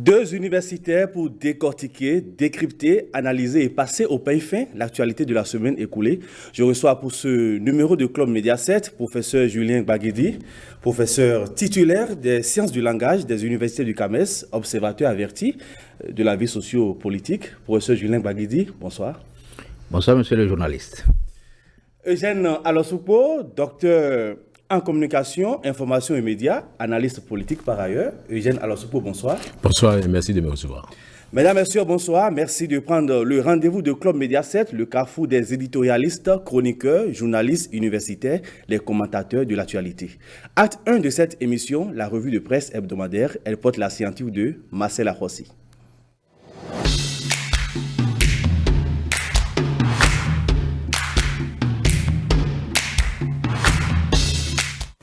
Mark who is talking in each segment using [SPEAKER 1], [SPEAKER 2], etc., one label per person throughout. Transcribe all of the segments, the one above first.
[SPEAKER 1] Deux universitaires pour décortiquer, décrypter, analyser et passer au peigne fin l'actualité de la semaine écoulée. Je reçois pour ce numéro de Club Média 7, professeur Julien Gbagidi, professeur titulaire des sciences du langage des universités du CAMES, observateur averti de la vie socio-politique. Professeur Julien Gbagidi, bonsoir.
[SPEAKER 2] Bonsoir, monsieur le journaliste.
[SPEAKER 1] Eugène Alosupo, docteur en communication, information et médias, analyste politique par ailleurs. Eugène Alosupo, bonsoir.
[SPEAKER 3] Bonsoir et merci de me recevoir.
[SPEAKER 1] Mesdames, Messieurs, bonsoir. Merci de prendre le rendez-vous de Club Média 7, le carrefour des éditorialistes, chroniqueurs, journalistes universitaires, les commentateurs de l'actualité. Acte 1 de cette émission, la revue de presse hebdomadaire, elle porte la signature de Marcel Arossi.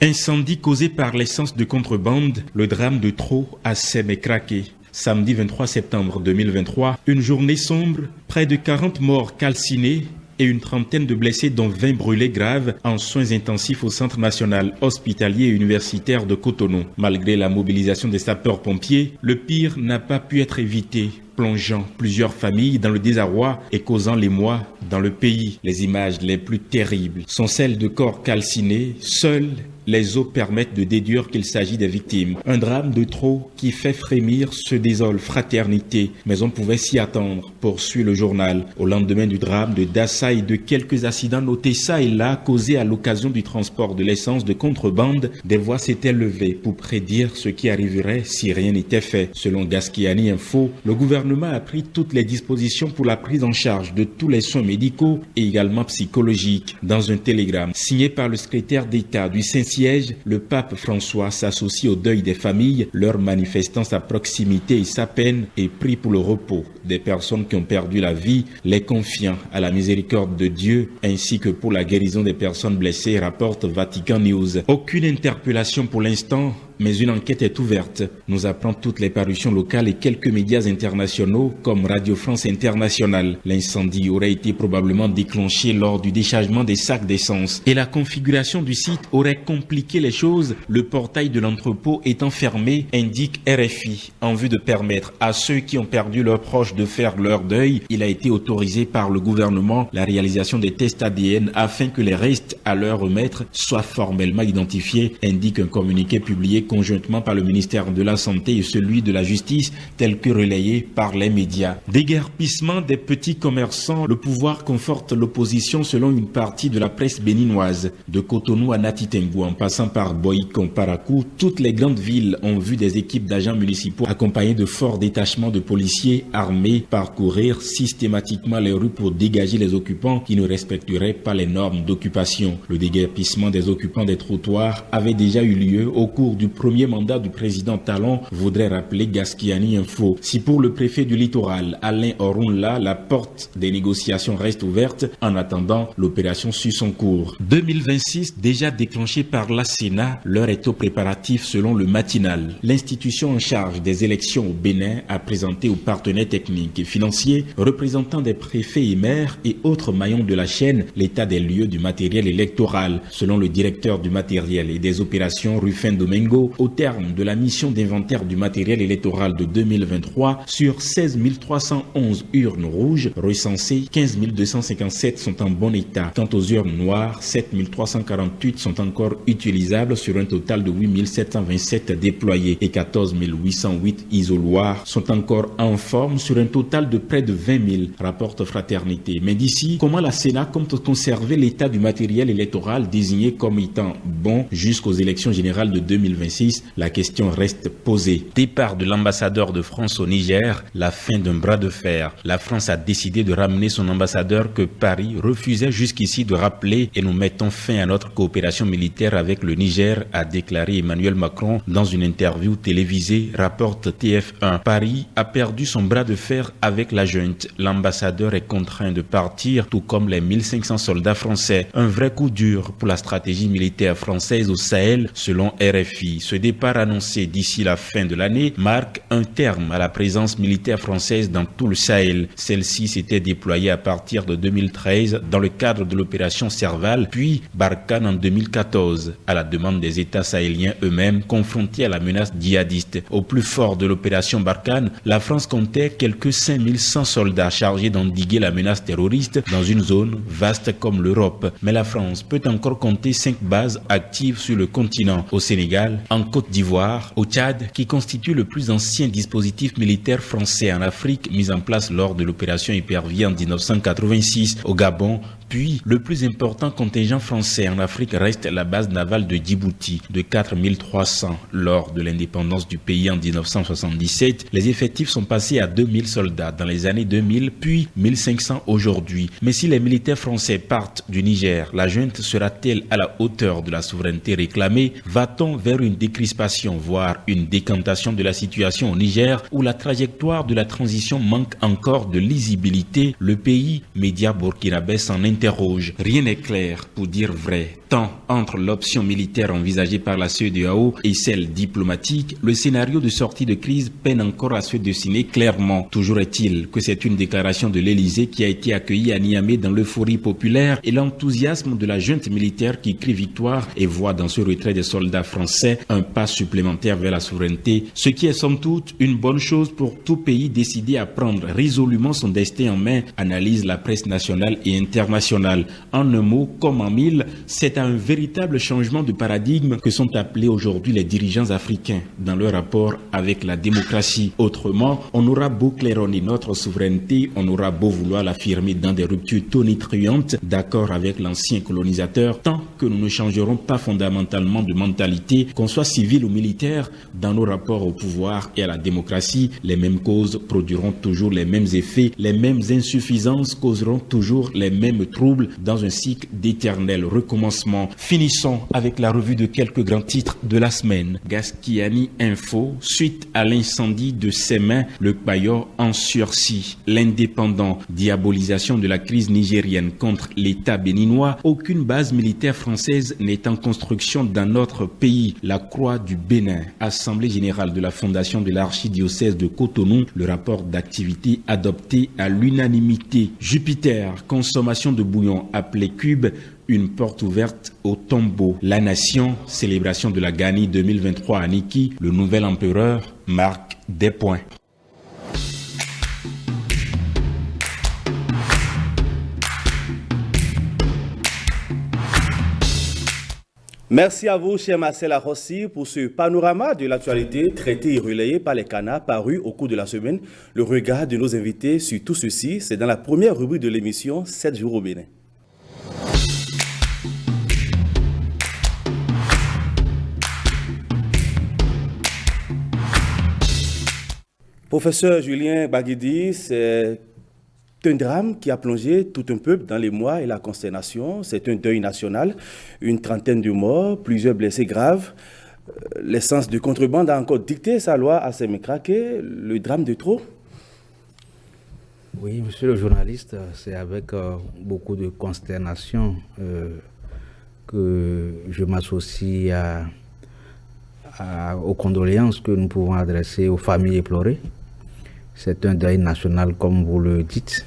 [SPEAKER 4] Incendie causé par l'essence de contrebande, le drame de Trot à Sème et Craqué. Samedi 23 septembre 2023, une journée sombre, près de 40 morts calcinés et une trentaine de blessés dont 20 brûlés graves en soins intensifs au Centre national hospitalier et universitaire de Cotonou. Malgré la mobilisation des sapeurs-pompiers, le pire n'a pas pu être évité, plongeant plusieurs familles dans le désarroi et causant l'émoi dans le pays. Les images les plus terribles sont celles de corps calcinés, seuls. Les eaux permettent de déduire qu'il s'agit des victimes. Un drame de trop qui fait frémir ce désole fraternité. Mais on pouvait s'y attendre, poursuit le journal. Au lendemain du drame de Dassa et de quelques accidents notés ça et là, causés à l'occasion du transport de l'essence de contrebande, des voix s'étaient levées pour prédire ce qui arriverait si rien n'était fait. Selon Gaskiani Info, le gouvernement a pris toutes les dispositions pour la prise en charge de tous les soins médicaux et également psychologiques. Dans un télégramme signé par le secrétaire d'État du Saint-Siège, le pape François s'associe au deuil des familles, leur manifestant sa proximité et sa peine et prie pour le repos des personnes qui ont perdu la vie, les confiant à la miséricorde de Dieu, ainsi que pour la guérison des personnes blessées, rapporte Vatican News. Aucune interpellation pour l'instant, mais une enquête est ouverte, nous apprend toutes les parutions locales et quelques médias internationaux comme Radio France Internationale. L'incendie aurait été probablement déclenché lors du déchargement des sacs d'essence et la configuration du site aurait compliqué les choses, le portail de l'entrepôt étant fermé, indique RFI. En vue de permettre à ceux qui ont perdu leurs proches de faire leur deuil, il a été autorisé par le gouvernement la réalisation des tests ADN afin que les restes à leur remettre soient formellement identifiés, indique un communiqué publié conjointement par le ministère de la Santé et celui de la Justice, tel que relayé par les médias. Déguerpissement des petits commerçants, le pouvoir conforte l'opposition selon une partie de la presse béninoise. De Cotonou à Natitengu, en passant par Boïkon, Parakou, toutes les grandes villes ont vu des équipes d'agents municipaux accompagnés de forts détachements de policiers armés parcourir systématiquement les rues pour dégager les occupants qui ne respecteraient pas les normes d'occupation. Le déguerpissement des occupants des trottoirs avait déjà eu lieu au cours du premier mandat du président Talon, voudrait rappeler Gaskiani Info. Si pour le préfet du littoral, Alain Orunla, la porte des négociations reste ouverte, en attendant, l'opération suit son cours. 2026, déjà déclenché par la Sénat, l'heure est au préparatif selon le matinal. L'institution en charge des élections au Bénin a présenté aux partenaires techniques et financiers, représentants des préfets et maires et autres maillons de la chaîne, l'état des lieux du matériel électoral. Selon le directeur du matériel et des opérations, Rufin Domingo, au terme de la mission d'inventaire du matériel électoral de 2023, sur 16 311 urnes rouges recensées, 15 257 sont en bon état. Quant aux urnes noires, 7 348 sont encore utilisables sur un total de 8 727 déployées et 14 808 isoloirs sont encore en forme sur un total de près de 20 000, rapporte Fraternité. Mais d'ici, comment la Sénat compte conserver l'état du matériel électoral désigné comme étant bon jusqu'aux élections générales de 2026, la question reste posée. Départ de l'ambassadeur de France au Niger, la fin d'un bras de fer. La France a décidé de ramener son ambassadeur que Paris refusait jusqu'ici de rappeler et nous mettons fin à notre coopération militaire avec le Niger, a déclaré Emmanuel Macron dans une interview télévisée, rapporte TF1. Paris a perdu son bras de fer avec la junte. L'ambassadeur est contraint de partir, tout comme les 1500 soldats français. Un vrai coup dur pour la stratégie militaire française au Sahel, selon RFI. Ce départ annoncé d'ici la fin de l'année marque un terme à la présence militaire française dans tout le Sahel. Celle-ci s'était déployée à partir de 2013 dans le cadre de l'opération Serval, puis Barkhane en 2014, à la demande des États sahéliens eux-mêmes confrontés à la menace djihadiste. Au plus fort de l'opération Barkhane, la France comptait quelques 5100 soldats chargés d'endiguer la menace terroriste dans une zone vaste comme l'Europe. Mais la France peut encore compter 5 bases actives sur le continent, au Sénégal, en Côte d'Ivoire, au Tchad, qui constitue le plus ancien dispositif militaire français en Afrique mis en place lors de l'opération Hyper-V en 1986, au Gabon, puis le plus important contingent français en Afrique reste la base navale de Djibouti, de 4300 lors de l'indépendance du pays en 1977. Les effectifs sont passés à 2000 soldats dans les années 2000, puis 1500 aujourd'hui. Mais si les militaires français partent du Niger, la junte sera-t-elle à la hauteur de la souveraineté réclamée? Va-t-on vers une décrispation, voire une décantation de la situation au Niger, où la trajectoire de la transition manque encore de lisibilité? Le pays, média burkinabé, s'en interroge. Rien n'est clair pour dire vrai. Tant entre l'option militaire envisagée par la CEDEAO et celle diplomatique, le scénario de sortie de crise peine encore à se dessiner clairement. Toujours est-il que c'est une déclaration de l'Élysée qui a été accueillie à Niamey dans l'euphorie populaire et l'enthousiasme de la junte militaire qui crie victoire et voit dans ce retrait des soldats français un pas supplémentaire vers la souveraineté, ce qui est somme toute une bonne chose pour tout pays décidé à prendre résolument son destin en main, analyse la presse nationale et internationale. En un mot, comme en mille, c'est un véritable changement de paradigme que sont appelés aujourd'hui les dirigeants africains dans leur rapport avec la démocratie. Autrement, on aura beau claironner notre souveraineté, on aura beau vouloir l'affirmer dans des ruptures tonitruantes, d'accord avec l'ancien colonisateur, tant que nous ne changerons pas fondamentalement de mentalité, qu'on soit civil ou militaire, dans nos rapports au pouvoir et à la démocratie, les mêmes causes produiront toujours les mêmes effets, les mêmes insuffisances causeront toujours les mêmes troubles dans un cycle d'éternel recommencement. Finissons avec la revue de quelques grands titres de la semaine. Gaskiani Info, suite à l'incendie de ses mains, le Bayor en sursis. L'Indépendant, diabolisation de la crise nigérienne contre l'État béninois. Aucune base militaire française n'est en construction dans notre pays. La Croix du Bénin, Assemblée générale de la Fondation de l'archidiocèse de Cotonou, le rapport d'activité adopté à l'unanimité. Jupiter, consommation de bouillon appelé cube, une porte ouverte au tombeau. La Nation, célébration de la Ghani 2023 à Niki, le nouvel empereur marque des points.
[SPEAKER 1] Merci à vous, cher Marcel Arossi, pour ce panorama de l'actualité traité et relayé par les canards parus au cours de la semaine. Le regard de nos invités sur tout ceci, c'est dans la première rubrique de l'émission 7 jours au Bénin. Professeur Julien Baguidi, c'est un drame qui a plongé tout un peuple dans l'émoi et la consternation. C'est un deuil national, une trentaine de morts, plusieurs blessés graves. L'essence de contrebande a encore dicté sa loi à Sémékraké, le drame de trop.
[SPEAKER 2] Oui, monsieur le journaliste, c'est avec beaucoup de consternation que je m'associe aux condoléances que nous pouvons adresser aux familles éplorées. C'est un deuil national, comme vous le dites.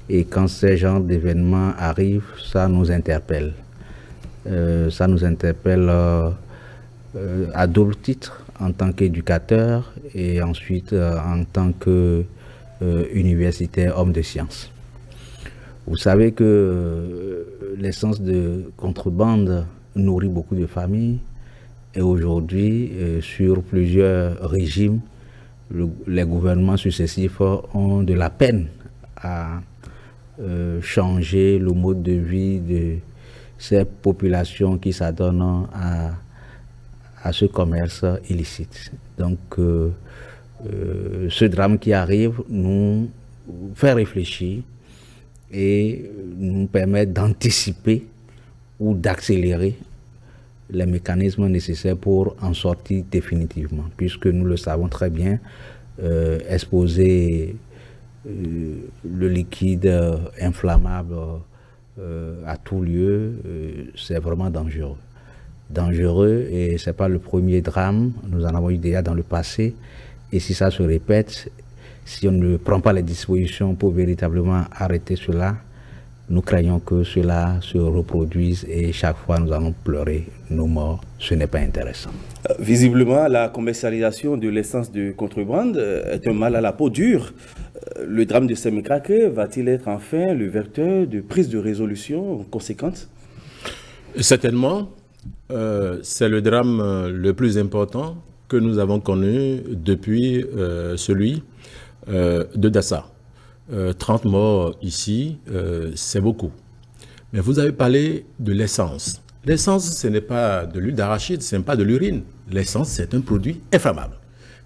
[SPEAKER 2] Et quand ces genres d'événements arrivent, ça nous interpelle. Ça nous interpelle à double titre, en tant qu'éducateur et ensuite en tant qu'universitaire homme de sciences. Vous savez que l'essence de contrebande nourrit beaucoup de familles. Et aujourd'hui, sur plusieurs régimes, les gouvernements successifs ont de la peine à changer le mode de vie de ces populations qui s'adonnent à ce commerce illicite. Donc, ce drame qui arrive nous fait réfléchir et nous permet d'anticiper ou d'accélérer les mécanismes nécessaires pour en sortir définitivement, puisque nous le savons très bien, exposer le liquide inflammable à tout lieu, c'est vraiment dangereux. dangereux et ce n'est pas le premier drame. Nous en avons eu déjà dans le passé. Et si ça se répète, si on ne prend pas les dispositions pour véritablement arrêter cela, nous craignons que cela se reproduise et chaque fois nous allons pleurer nos morts. Ce n'est pas intéressant.
[SPEAKER 1] Visiblement, la commercialisation de l'essence de contrebande est un mal à la peau dure. Le drame de Sémécraké va-t-il être enfin le vecteur de prise de résolution conséquente?
[SPEAKER 3] Certainement, c'est le drame le plus important que nous avons connu depuis celui de Dassa. 30 morts ici, c'est beaucoup. Mais vous avez parlé de l'essence. L'essence, ce n'est pas de l'huile d'arachide, ce n'est pas de l'urine. L'essence, c'est un produit inflammable.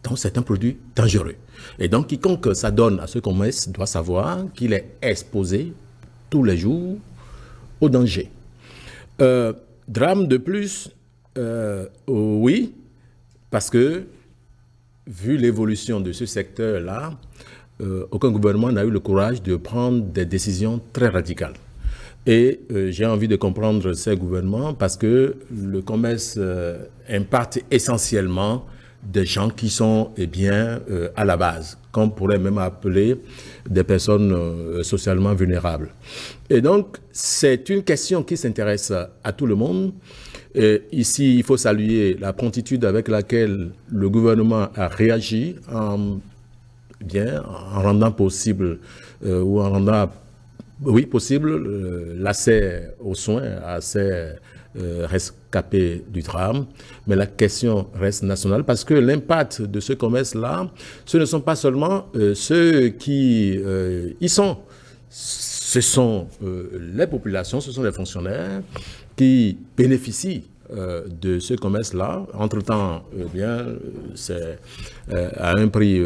[SPEAKER 3] Donc, c'est un produit dangereux. Et donc, quiconque s'adonne à ce commerce doit savoir qu'il est exposé tous les jours au danger. Drame de plus, oui, parce que, vu l'évolution de ce secteur-là, aucun gouvernement n'a eu le courage de prendre des décisions très radicales. Et j'ai envie de comprendre ces gouvernements parce que le commerce impacte essentiellement des gens qui sont à la base, qu'on pourrait même appeler des personnes socialement vulnérables. Et donc, c'est une question qui s'intéresse à tout le monde. Et ici, il faut saluer la promptitude avec laquelle le gouvernement a réagi en rendant possible ou en rendant possible l'accès aux soins à ces rescapés du drame. Mais la question reste nationale parce que l'impact de ce commerce-là, ce ne sont pas seulement ceux qui y sont. Ce sont les populations, ce sont les fonctionnaires qui bénéficient de ce commerce-là. Entre-temps, c'est à un prix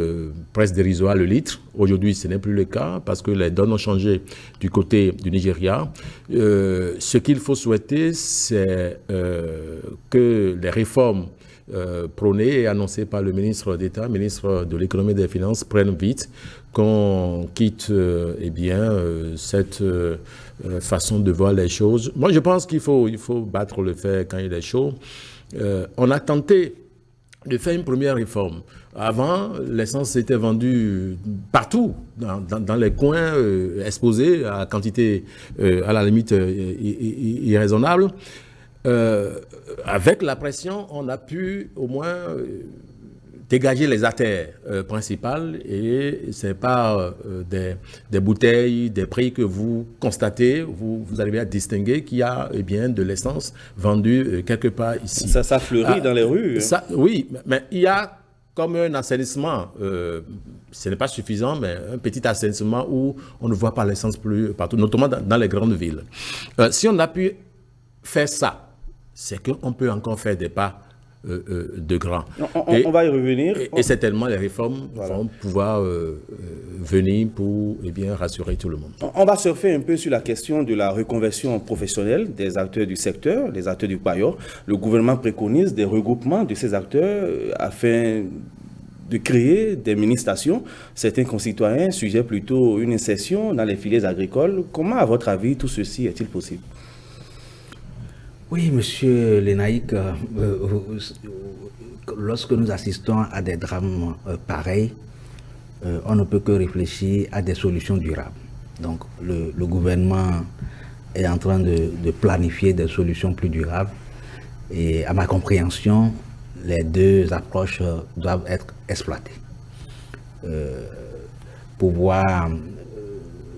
[SPEAKER 3] presque dérisoire le litre. Aujourd'hui, ce n'est plus le cas parce que les donnes ont changé du côté du Nigeria. Ce qu'il faut souhaiter, c'est que les réformes prônées et annoncées par le ministre d'État, ministre de l'économie et des finances, prennent vite, qu'on quitte cette façon de voir les choses. Moi, je pense qu'il faut battre le fer quand il est chaud. On a tenté de faire une première réforme. Avant, l'essence était vendue partout, dans les coins exposés à quantité à la limite irraisonnable. Avec la pression, on a pu au moins dégager les artères principales et c'est par des bouteilles, des prix que vous constatez, vous arrivez à distinguer qu'il y a de l'essence vendue quelque part ici.
[SPEAKER 1] Ça fleurit dans les rues.
[SPEAKER 3] Oui, mais il y a comme un assainissement, ce n'est pas suffisant, mais un petit assainissement où on ne voit pas l'essence plus partout, notamment dans les grandes villes. Si on a pu faire ça, c'est qu'on peut encore faire des pas de grands.
[SPEAKER 1] On va y revenir.
[SPEAKER 3] Et certainement, les réformes vont pouvoir venir pour rassurer tout le monde.
[SPEAKER 1] On va surfer un peu sur la question de la reconversion professionnelle des acteurs du secteur, des acteurs du Payor. Le gouvernement préconise des regroupements de ces acteurs afin de créer des mini-stations. Certains concitoyens suggèrent plutôt une insertion dans les filières agricoles. Comment, à votre avis, tout ceci est-il possible?
[SPEAKER 2] Oui, monsieur Lenaïk, lorsque nous assistons à des drames pareils, on ne peut que réfléchir à des solutions durables. Donc, le gouvernement est en train de planifier des solutions plus durables. Et à ma compréhension, les deux approches doivent être exploitées. Pouvoir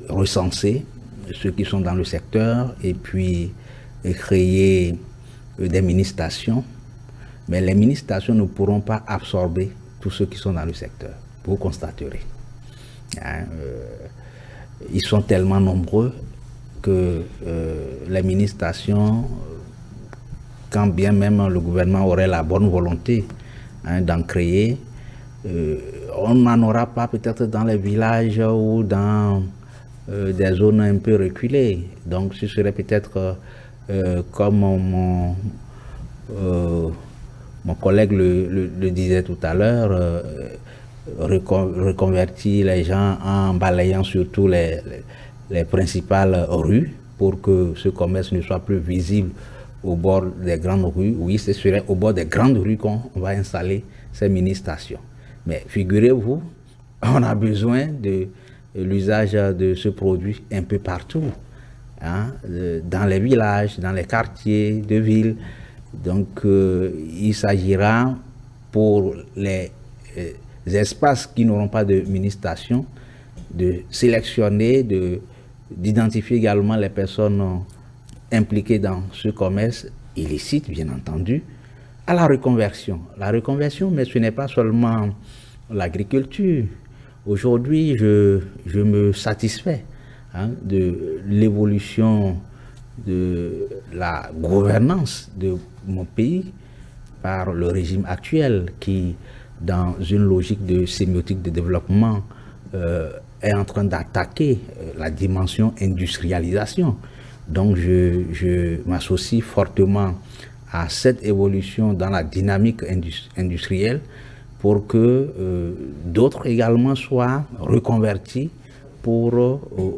[SPEAKER 2] recenser ceux qui sont dans le secteur et puis créer des mini-stations, mais les mini-stations ne pourront pas absorber tous ceux qui sont dans le secteur. Vous constaterez. Ils sont tellement nombreux que les mini-stations, quand bien même le gouvernement aurait la bonne volonté d'en créer, on n'en aura pas peut-être dans les villages ou dans des zones un peu reculées. Donc ce serait peut-être comme mon collègue le disait tout à l'heure, reconvertir les gens en balayant surtout les principales rues pour que ce commerce ne soit plus visible au bord des grandes rues. Oui, ce serait au bord des grandes rues qu'on va installer ces mini-stations. Mais figurez-vous, on a besoin de l'usage de ce produit un peu partout, hein, dans les villages, dans les quartiers de ville. Donc, il s'agira pour les espaces qui n'auront pas de mini-station de sélectionner, d'identifier également les personnes impliquées dans ce commerce illicite, bien entendu, à la reconversion. La reconversion, mais ce n'est pas seulement l'agriculture. Aujourd'hui, je me satisfais de l'évolution de la gouvernance de mon pays par le régime actuel qui, dans une logique de sémiotique de développement, est en train d'attaquer la dimension industrialisation. Donc je m'associe fortement à cette évolution dans la dynamique industrielle pour que d'autres également soient reconvertis pour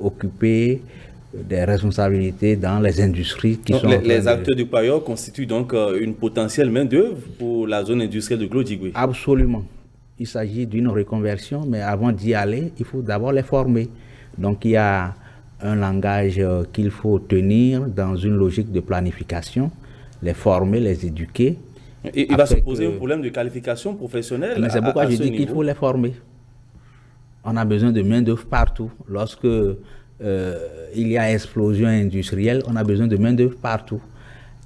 [SPEAKER 2] occuper des responsabilités dans les industries qui sont...
[SPEAKER 1] Les acteurs du payeur constituent donc une potentielle main-d'œuvre pour la zone industrielle de Glodjigwe.
[SPEAKER 2] Absolument. Il s'agit d'une reconversion, mais avant d'y aller, il faut d'abord les former. Donc il y a un langage qu'il faut tenir dans une logique de planification, les former, les éduquer.
[SPEAKER 1] Et il va se poser un problème de qualification professionnelle.
[SPEAKER 2] Mais c'est pourquoi je dis qu'il faut les former. On a besoin de main-d'œuvre partout. Lorsque il y a explosion industrielle, on a besoin de main-d'œuvre partout.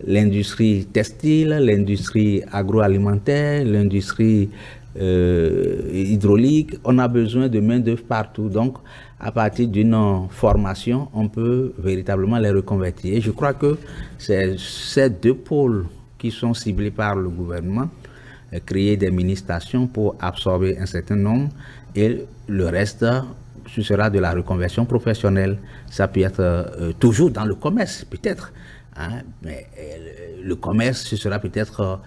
[SPEAKER 2] L'industrie textile, l'industrie agroalimentaire, l'industrie hydraulique, on a besoin de main-d'œuvre partout. Donc, à partir d'une formation, on peut véritablement les reconvertir. Et je crois que c'est ces deux pôles qui sont ciblés par le gouvernement, créer des mini-stations pour absorber un certain nombre, et le reste, ce sera de la reconversion professionnelle. Ça peut être toujours dans le commerce, peut-être, hein, mais le commerce, ce sera peut-être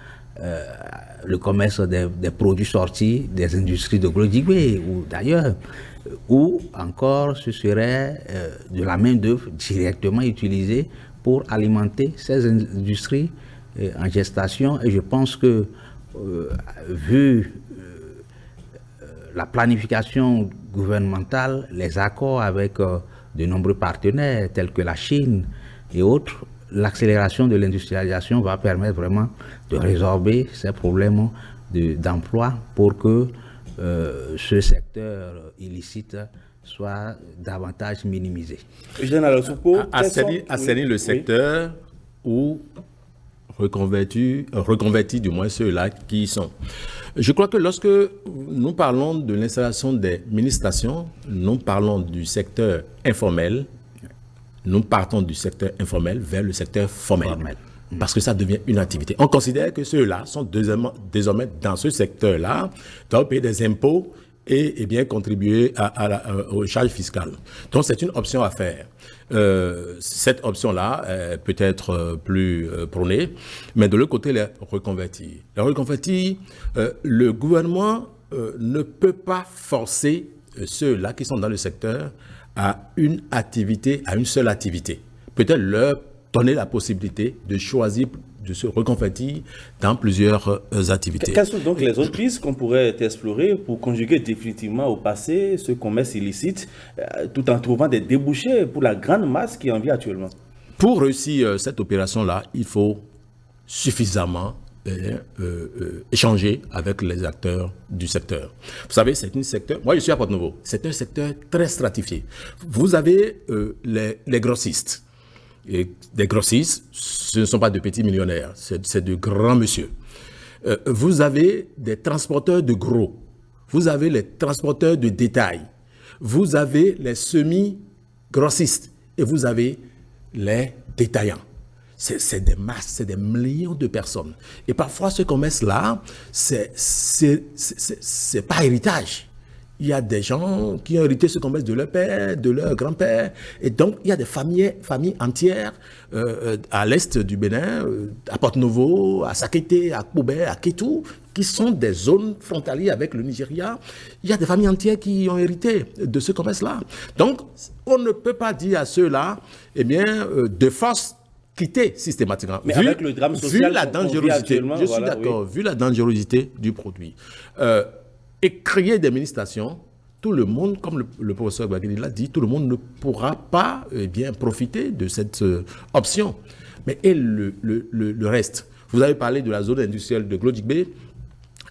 [SPEAKER 2] le commerce des produits sortis des industries de Glodjigwe ou d'ailleurs, ou encore ce serait de la main-d'œuvre directement utilisée pour alimenter ces industries en gestation. Et je pense que, vu la planification gouvernementale, les accords avec de nombreux partenaires tels que la Chine et autres, l'accélération de l'industrialisation va permettre vraiment de résorber ces problèmes d'emploi pour que ce secteur illicite soit davantage minimisé.
[SPEAKER 3] Assainir le secteur ou reconvertir du moins ceux-là qui y sont. Je crois que lorsque nous parlons de l'installation des mini-stations, nous parlons du secteur informel. Nous partons du secteur informel vers le secteur formel. Parce que ça devient une activité. On considère que ceux-là sont désormais dans ce secteur-là, doivent payer des impôts et bien contribuer aux charges fiscales. Donc c'est une option à faire. Cette option-là peut être plus prônée, mais de l'autre côté, les reconvertir. Les reconvertir, le gouvernement ne peut pas forcer ceux-là qui sont dans le secteur à une activité, à une seule activité. Peut-être leur donner la possibilité de choisir de se reconvertir dans plusieurs activités.
[SPEAKER 1] Quelles sont donc les autres pistes qu'on pourrait explorer pour conjuguer définitivement au passé ce commerce illicite, tout en trouvant des débouchés pour la grande masse qui en vit actuellement?
[SPEAKER 3] Pour réussir cette opération-là, il faut suffisamment échanger avec les acteurs du secteur. Vous savez, c'est un secteur... Moi, je suis à Porte-Nouveau. C'est un secteur très stratifié. Vous avez les grossistes. Et des grossistes, ce ne sont pas de petits millionnaires, c'est de grands monsieur. Vous avez des transporteurs de gros, vous avez les transporteurs de détail, vous avez les semi-grossistes et vous avez les détaillants. C'est des masses, c'est des millions de personnes. Et parfois, ce commerce-là, c'est pas héritage. Il y a des gens qui ont hérité ce commerce de leur père, de leur grand-père. Et donc, il y a des familles entières à l'est du Bénin, à Porte-Nouveau, à Sakété, à Koubé, à Kétou, qui sont des zones frontalières avec le Nigeria. Il y a des familles entières qui ont hérité de ce commerce-là. Donc, on ne peut pas dire à ceux-là, eh bien, de force, quitter systématiquement.
[SPEAKER 1] Mais avec le drame social
[SPEAKER 3] vu la dangerosité, je suis d'accord, vu la dangerosité du produit, et créer des mini-stations, tout le monde, comme le professeur Bagidi l'a dit, tout le monde ne pourra pas profiter de cette option. Mais et le reste, vous avez parlé de la zone industrielle de Glodjikbé.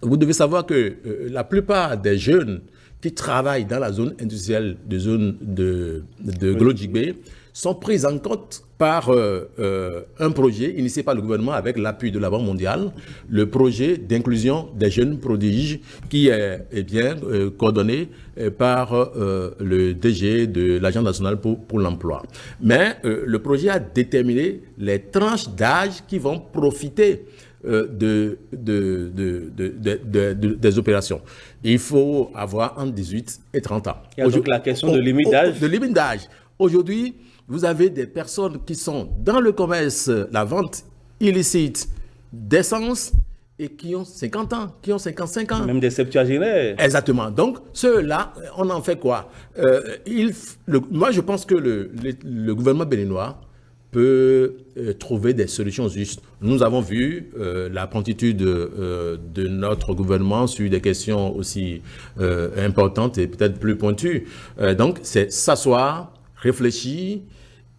[SPEAKER 3] Vous devez savoir que la plupart des jeunes qui travaillent dans la zone industrielle de Glodjikbé sont pris en compte par un projet initié par le gouvernement avec l'appui de la Banque mondiale, le projet d'inclusion des jeunes prodiges qui est coordonné par le DG de l'Agence nationale pour l'emploi. Mais le projet a déterminé les tranches d'âge qui vont profiter des opérations. Il faut avoir entre 18 et 30 ans.
[SPEAKER 1] Il y a donc la question de limite d'âge.
[SPEAKER 3] De limite d'âge. Aujourd'hui, vous avez des personnes qui sont dans le commerce, la vente illicite d'essence et qui ont 50 ans, qui ont 55 ans.
[SPEAKER 1] Même des septuagénaires.
[SPEAKER 3] Exactement. Donc, ceux-là, on en fait quoi? Moi, je pense que le gouvernement béninois peut trouver des solutions justes. Nous avons vu la promptitude de notre gouvernement sur des questions aussi importantes et peut-être plus pointues. Donc, c'est s'asseoir, réfléchir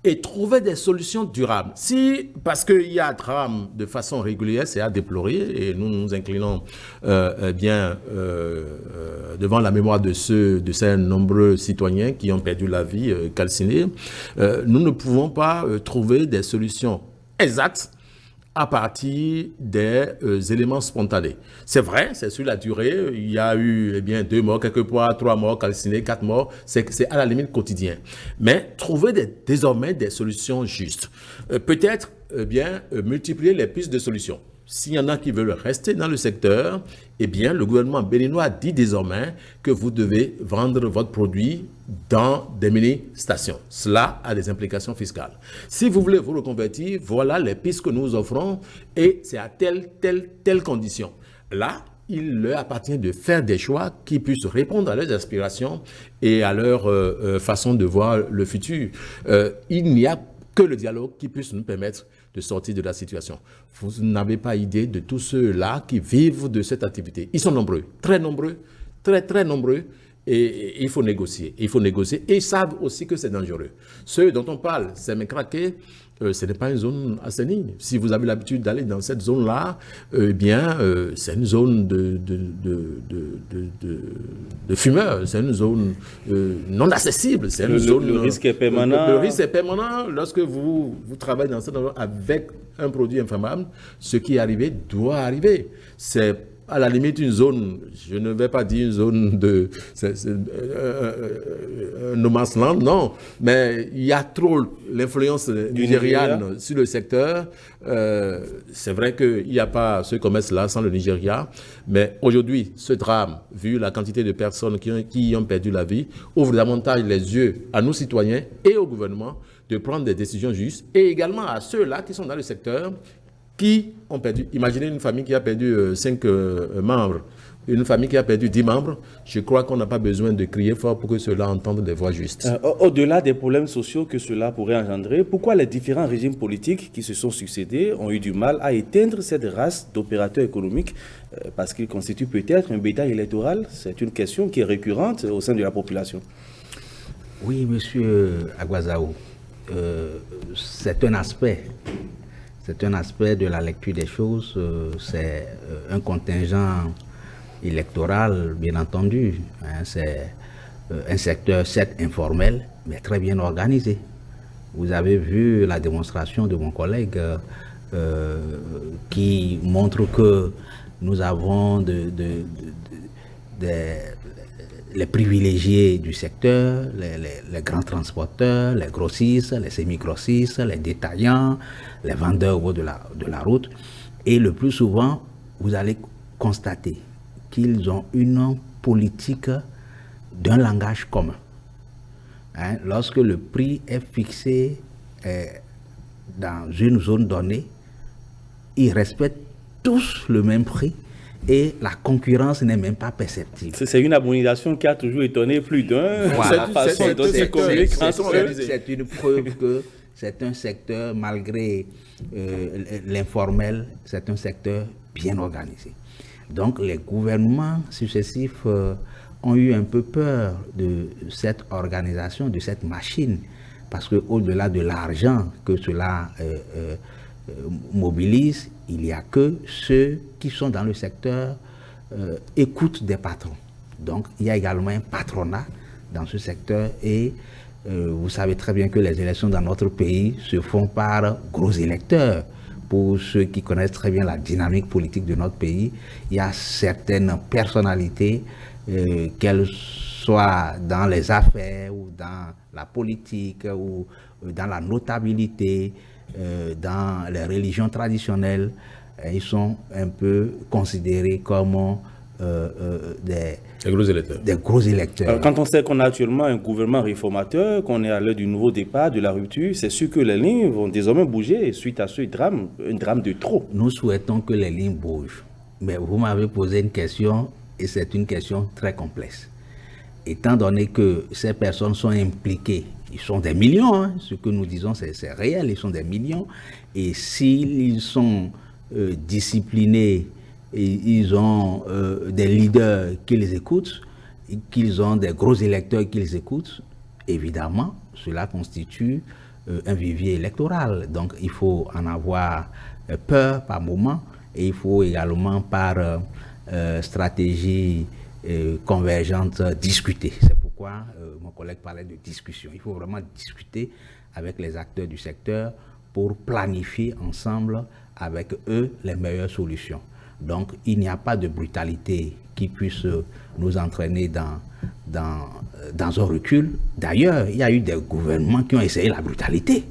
[SPEAKER 3] et trouver des solutions durables. Si, parce qu'il y a drame de façon régulière, c'est à déplorer et nous nous inclinons devant la mémoire de ces nombreux citoyens qui ont perdu la vie calcinés. Nous ne pouvons pas trouver des solutions exactes à partir des éléments spontanés. C'est vrai, c'est sur la durée, il y a eu 2 morts, quelquefois 3 morts calcinés, 4 morts, c'est à la limite quotidien. Mais trouver désormais des solutions justes. Peut-être multiplier les pistes de solutions. S'il y en a qui veulent rester dans le secteur, le gouvernement béninois dit désormais que vous devez vendre votre produit dans des mini-stations. Cela a des implications fiscales. Si vous voulez vous reconvertir, voilà les pistes que nous offrons et c'est à telle condition. Là, il leur appartient de faire des choix qui puissent répondre à leurs aspirations et à leur façon de voir le futur. Il n'y a que le dialogue qui puisse nous permettre de sortir de la situation. Vous n'avez pas idée de tous ceux-là qui vivent de cette activité. Ils sont nombreux, très nombreux, très nombreux. Et il faut négocier. Et ils savent aussi que c'est dangereux. Ceux dont on parle, c'est Mékraké, ce n'est pas une zone assainie. Si vous avez l'habitude d'aller dans cette zone-là, c'est une zone de fumeurs. C'est une zone non accessible. C'est une zone,
[SPEAKER 1] le risque est permanent.
[SPEAKER 3] Le risque est permanent. Lorsque vous travaillez dans cette zone avec un produit inflammable, ce qui est arrivé doit arriver. C'est à la limite une zone, je ne vais pas dire une zone de no man's land, non, mais il y a trop l'influence nigériane sur le secteur. C'est vrai qu'il n'y a pas ce commerce-là sans le Nigeria, mais aujourd'hui, ce drame, vu la quantité de personnes qui ont perdu la vie, ouvre davantage les yeux à nos citoyens et au gouvernement de prendre des décisions justes, et également à ceux-là qui sont dans le secteur, qui ont perdu. Imaginez une famille qui a perdu 5 membres, une famille qui a perdu 10 membres. Je crois qu'on n'a pas besoin de crier fort pour que cela entende des voix justes.
[SPEAKER 1] Au-delà des problèmes sociaux que cela pourrait engendrer, pourquoi les différents régimes politiques qui se sont succédés ont eu du mal à éteindre cette race d'opérateurs économiques parce qu'ils constituent peut-être un bétail électoral? C'est une question qui est récurrente au sein de la population.
[SPEAKER 2] Oui, monsieur Aguazao, c'est un aspect. C'est un aspect de la lecture des choses, c'est un contingent électoral, bien entendu. C'est un secteur, certes informel, mais très bien organisé. Vous avez vu la démonstration de mon collègue qui montre que nous avons les privilégiés du secteur, les grands transporteurs, les grossistes, les semi-grossistes, les détaillants, les vendeurs au bout de la route. Et le plus souvent, vous allez constater qu'ils ont une politique d'un langage commun. Lorsque le prix est fixé dans une zone donnée, ils respectent tous le même prix. Et la concurrence n'est même pas perceptible.
[SPEAKER 1] C'est une abomination qui a toujours étonné plus d'un.
[SPEAKER 2] Voilà. C'est une preuve que c'est un secteur, malgré l'informel, c'est un secteur bien organisé. Donc les gouvernements successifs ont eu un peu peur de cette organisation, de cette machine, parce qu'au-delà de l'argent que cela mobilise, il n'y a que ceux qui sont dans le secteur écoutent des patrons. Donc il y a également un patronat dans ce secteur et vous savez très bien que les élections dans notre pays se font par gros électeurs. Pour ceux qui connaissent très bien la dynamique politique de notre pays, il y a certaines personnalités, qu'elles soient dans les affaires ou dans la politique ou dans la notabilité, dans les religions traditionnelles, ils sont un peu considérés comme des gros électeurs.
[SPEAKER 1] Alors, quand on sait qu'on a actuellement un gouvernement réformateur, qu'on est à l'heure du nouveau départ, de la rupture, c'est sûr que les lignes vont désormais bouger suite à ce drame, un drame de trop.
[SPEAKER 2] Nous souhaitons que les lignes bougent. Mais vous m'avez posé une question et c'est une question très complexe. Étant donné que ces personnes sont impliquées, ils sont des millions, hein, ce que nous disons c'est réel, ils sont des millions. Et s'ils sont disciplinés, et ils ont des leaders qui les écoutent, qu'ils ont des gros électeurs qui les écoutent, évidemment, cela constitue un vivier électoral. Donc, il faut en avoir peur par moment et il faut également par stratégie convergente discuter. C'est pourquoi mon collègue parlait de discussion. Il faut vraiment discuter avec les acteurs du secteur pour planifier ensemble avec eux les meilleures solutions. Donc, il n'y a pas de brutalité qui puisse nous entraîner dans un recul. D'ailleurs, il y a eu des gouvernements qui ont essayé la brutalité.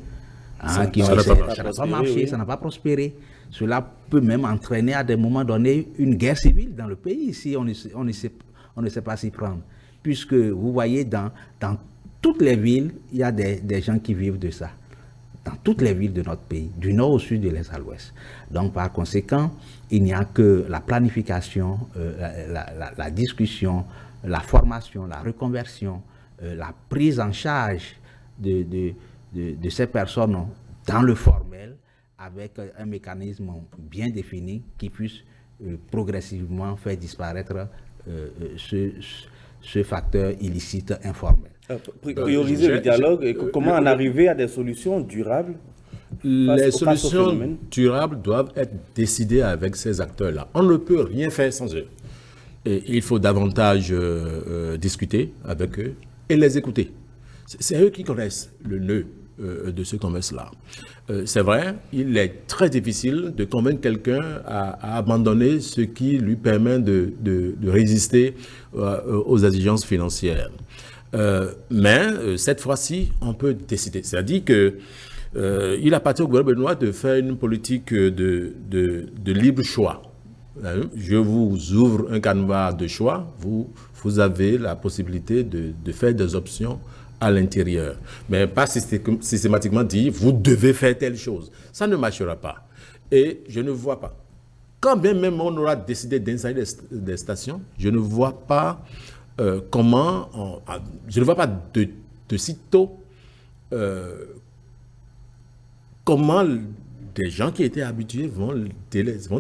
[SPEAKER 2] Ça n'a pas marché, ça n'a pas prospéré. Cela peut même entraîner à des moments donnés une guerre civile dans le pays si on ne sait pas s'y prendre. Puisque vous voyez, dans toutes les villes, il y a des gens qui vivent de ça. Dans toutes les villes de notre pays, du nord au sud, de l'est à l'ouest. Donc, par conséquent, il n'y a que la planification, la discussion, la formation, la reconversion, la prise en charge de ces personnes dans le formel, avec un mécanisme bien défini qui puisse progressivement faire disparaître ce facteur illicite informel.
[SPEAKER 1] Prioriser le dialogue et comment en arriver à des solutions durables?
[SPEAKER 3] Les solutions durables doivent être décidées avec ces acteurs-là. On ne peut rien faire sans eux. Et il faut davantage discuter avec eux et les écouter. C'est eux qui connaissent le nœud de ce commerce-là. C'est vrai, il est très difficile de convaincre quelqu'un à abandonner ce qui lui permet de résister aux exigences financières. Mais cette fois-ci, on peut décider. C'est-à-dire que il appartient au gouvernement benoît de faire une politique de libre choix. Je vous ouvre un canevas de choix, vous avez la possibilité de faire des options à l'intérieur. Mais pas systématiquement dire, vous devez faire telle chose. Ça ne marchera pas. Et je ne vois pas. Quand bien même on aura décidé d'installer des stations, je ne vois pas comment, je ne vois pas de sitôt comment des gens qui étaient habitués vont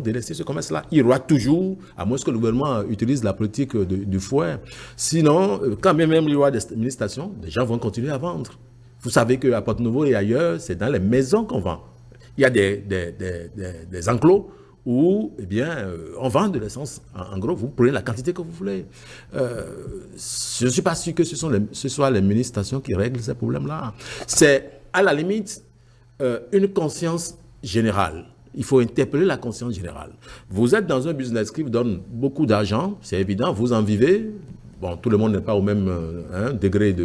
[SPEAKER 3] délaisser ce commerce-là. Il y aura toujours, à moins que le gouvernement utilise la politique du fouet. Sinon, quand même il y aura des mini-stations, les gens vont continuer à vendre. Vous savez qu'à Porte-Nouveau et ailleurs, c'est dans les maisons qu'on vend. Il y a des enclos où on vend de l'essence. En gros, vous prenez la quantité que vous voulez. Je ne suis pas sûr que ce soit les mini-stations qui règlent ces problèmes-là. C'est à la limite une conscience générale. Il faut interpeller la conscience générale. Vous êtes dans un business qui vous donne beaucoup d'argent, c'est évident, vous en vivez. Bon, tout le monde n'est pas au même degré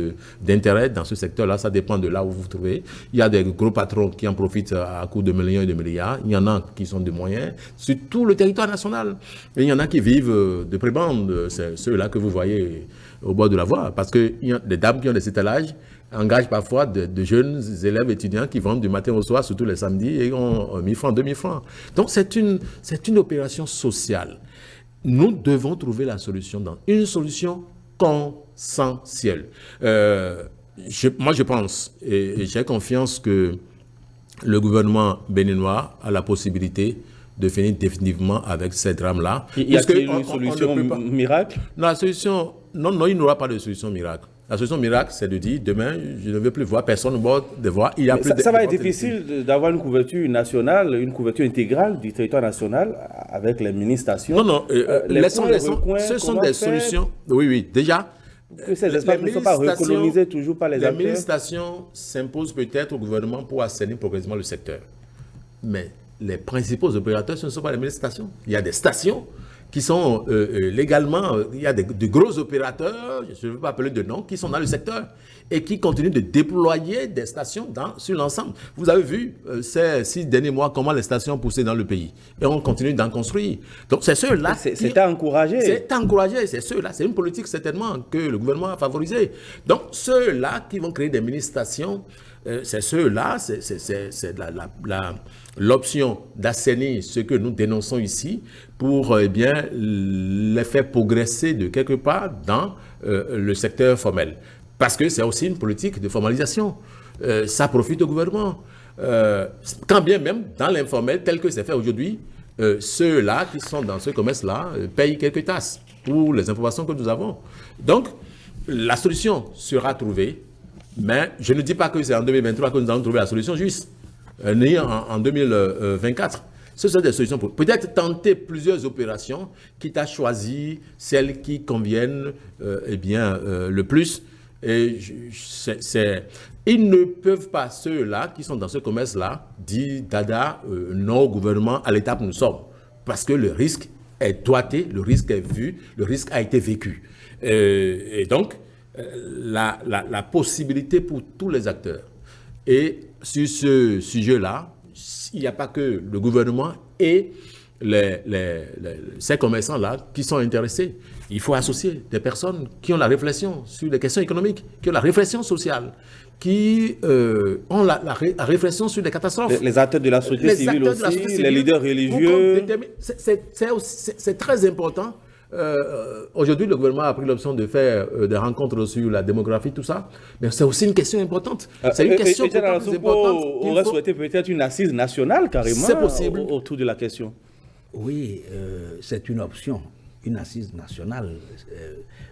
[SPEAKER 3] d'intérêt dans ce secteur-là, ça dépend de là où vous vous trouvez. Il y a des gros patrons qui en profitent à coût de millions et de milliards. Il y en a qui sont de moyens sur tout le territoire national. Et il y en a qui vivent de prébendes, c'est ceux-là que vous voyez au bord de la voie. Parce que il y a des dames qui ont des étalages, engagent parfois de jeunes élèves étudiants qui vendent du matin au soir, surtout les samedis, et ont 1000 francs, 2000 francs. Donc c'est une opération sociale. Nous devons trouver la solution dans une solution consensuelle. Moi, je pense, et j'ai confiance que le gouvernement béninois a la possibilité de finir définitivement avec ces drames-là.
[SPEAKER 1] Y a-t-il une solution miracle?
[SPEAKER 3] Non, la solution, non, il n'y aura pas de solution miracle. La solution miracle, c'est de dire, demain, je ne veux plus voir personne au bord des voies. Il y a plus
[SPEAKER 1] ça va être difficile d'avoir une couverture nationale, une couverture intégrale du territoire national avec les mini-stations.
[SPEAKER 3] Non, ce sont des solutions. Oui, déjà.
[SPEAKER 1] Que ces espaces ne sont pas recolonisés toujours par les acteurs.
[SPEAKER 3] Les mini-stations s'imposent peut-être au gouvernement pour assainir progressivement le secteur. Mais les principaux opérateurs, ce ne sont pas les mini-stations. Il y a des stations qui sont légalement, il y a de gros opérateurs, je ne veux pas appeler de nom, qui sont dans le secteur et qui continuent de déployer des stations sur l'ensemble. Vous avez vu ces 6 derniers mois comment les stations poussaient dans le pays et on continue d'en construire. Donc c'est ceux-là.
[SPEAKER 1] C'est à encourager.
[SPEAKER 3] C'est à encourager, c'est ceux-là. C'est une politique certainement que le gouvernement a favorisée. Donc ceux-là qui vont créer des mini-stations, c'est ceux-là, c'est l'option d'assainir ce que nous dénonçons ici pour les faire progresser de quelque part dans le secteur formel. Parce que c'est aussi une politique de formalisation. Ça profite au gouvernement. Quand bien même, dans l'informel, tel que c'est fait aujourd'hui, ceux-là qui sont dans ce commerce-là payent quelques tasses pour les informations que nous avons. Donc, la solution sera trouvée. Mais je ne dis pas que c'est en 2023 que nous allons trouver la solution juste, ni en 2024. Ce sont des solutions pour peut-être tenter plusieurs opérations, quitte à choisir celles qui conviennent le plus. Et ils ne peuvent pas, ceux-là qui sont dans ce commerce-là, dire dada, non au gouvernement à l'étape où nous sommes. Parce que le risque est doigté, le risque est vu, le risque a été vécu. Et donc, la possibilité pour tous les acteurs. Et sur ce sujet-là, il n'y a pas que le gouvernement et ces commerçants-là qui sont intéressés. Il faut associer des personnes qui ont la réflexion sur les questions économiques, qui ont la réflexion sociale, qui ont la réflexion sur les catastrophes.
[SPEAKER 1] Les acteurs de la société civile aussi, les leaders religieux.
[SPEAKER 3] C'est très important. Aujourd'hui, le gouvernement a pris l'option de faire des rencontres sur la démographie, tout ça, mais c'est aussi une question importante. C'est une question plus importante.
[SPEAKER 1] On aurait souhaité peut-être une assise nationale carrément.
[SPEAKER 3] C'est possible.
[SPEAKER 1] Autour de la question.
[SPEAKER 2] Oui, c'est une option, une assise nationale.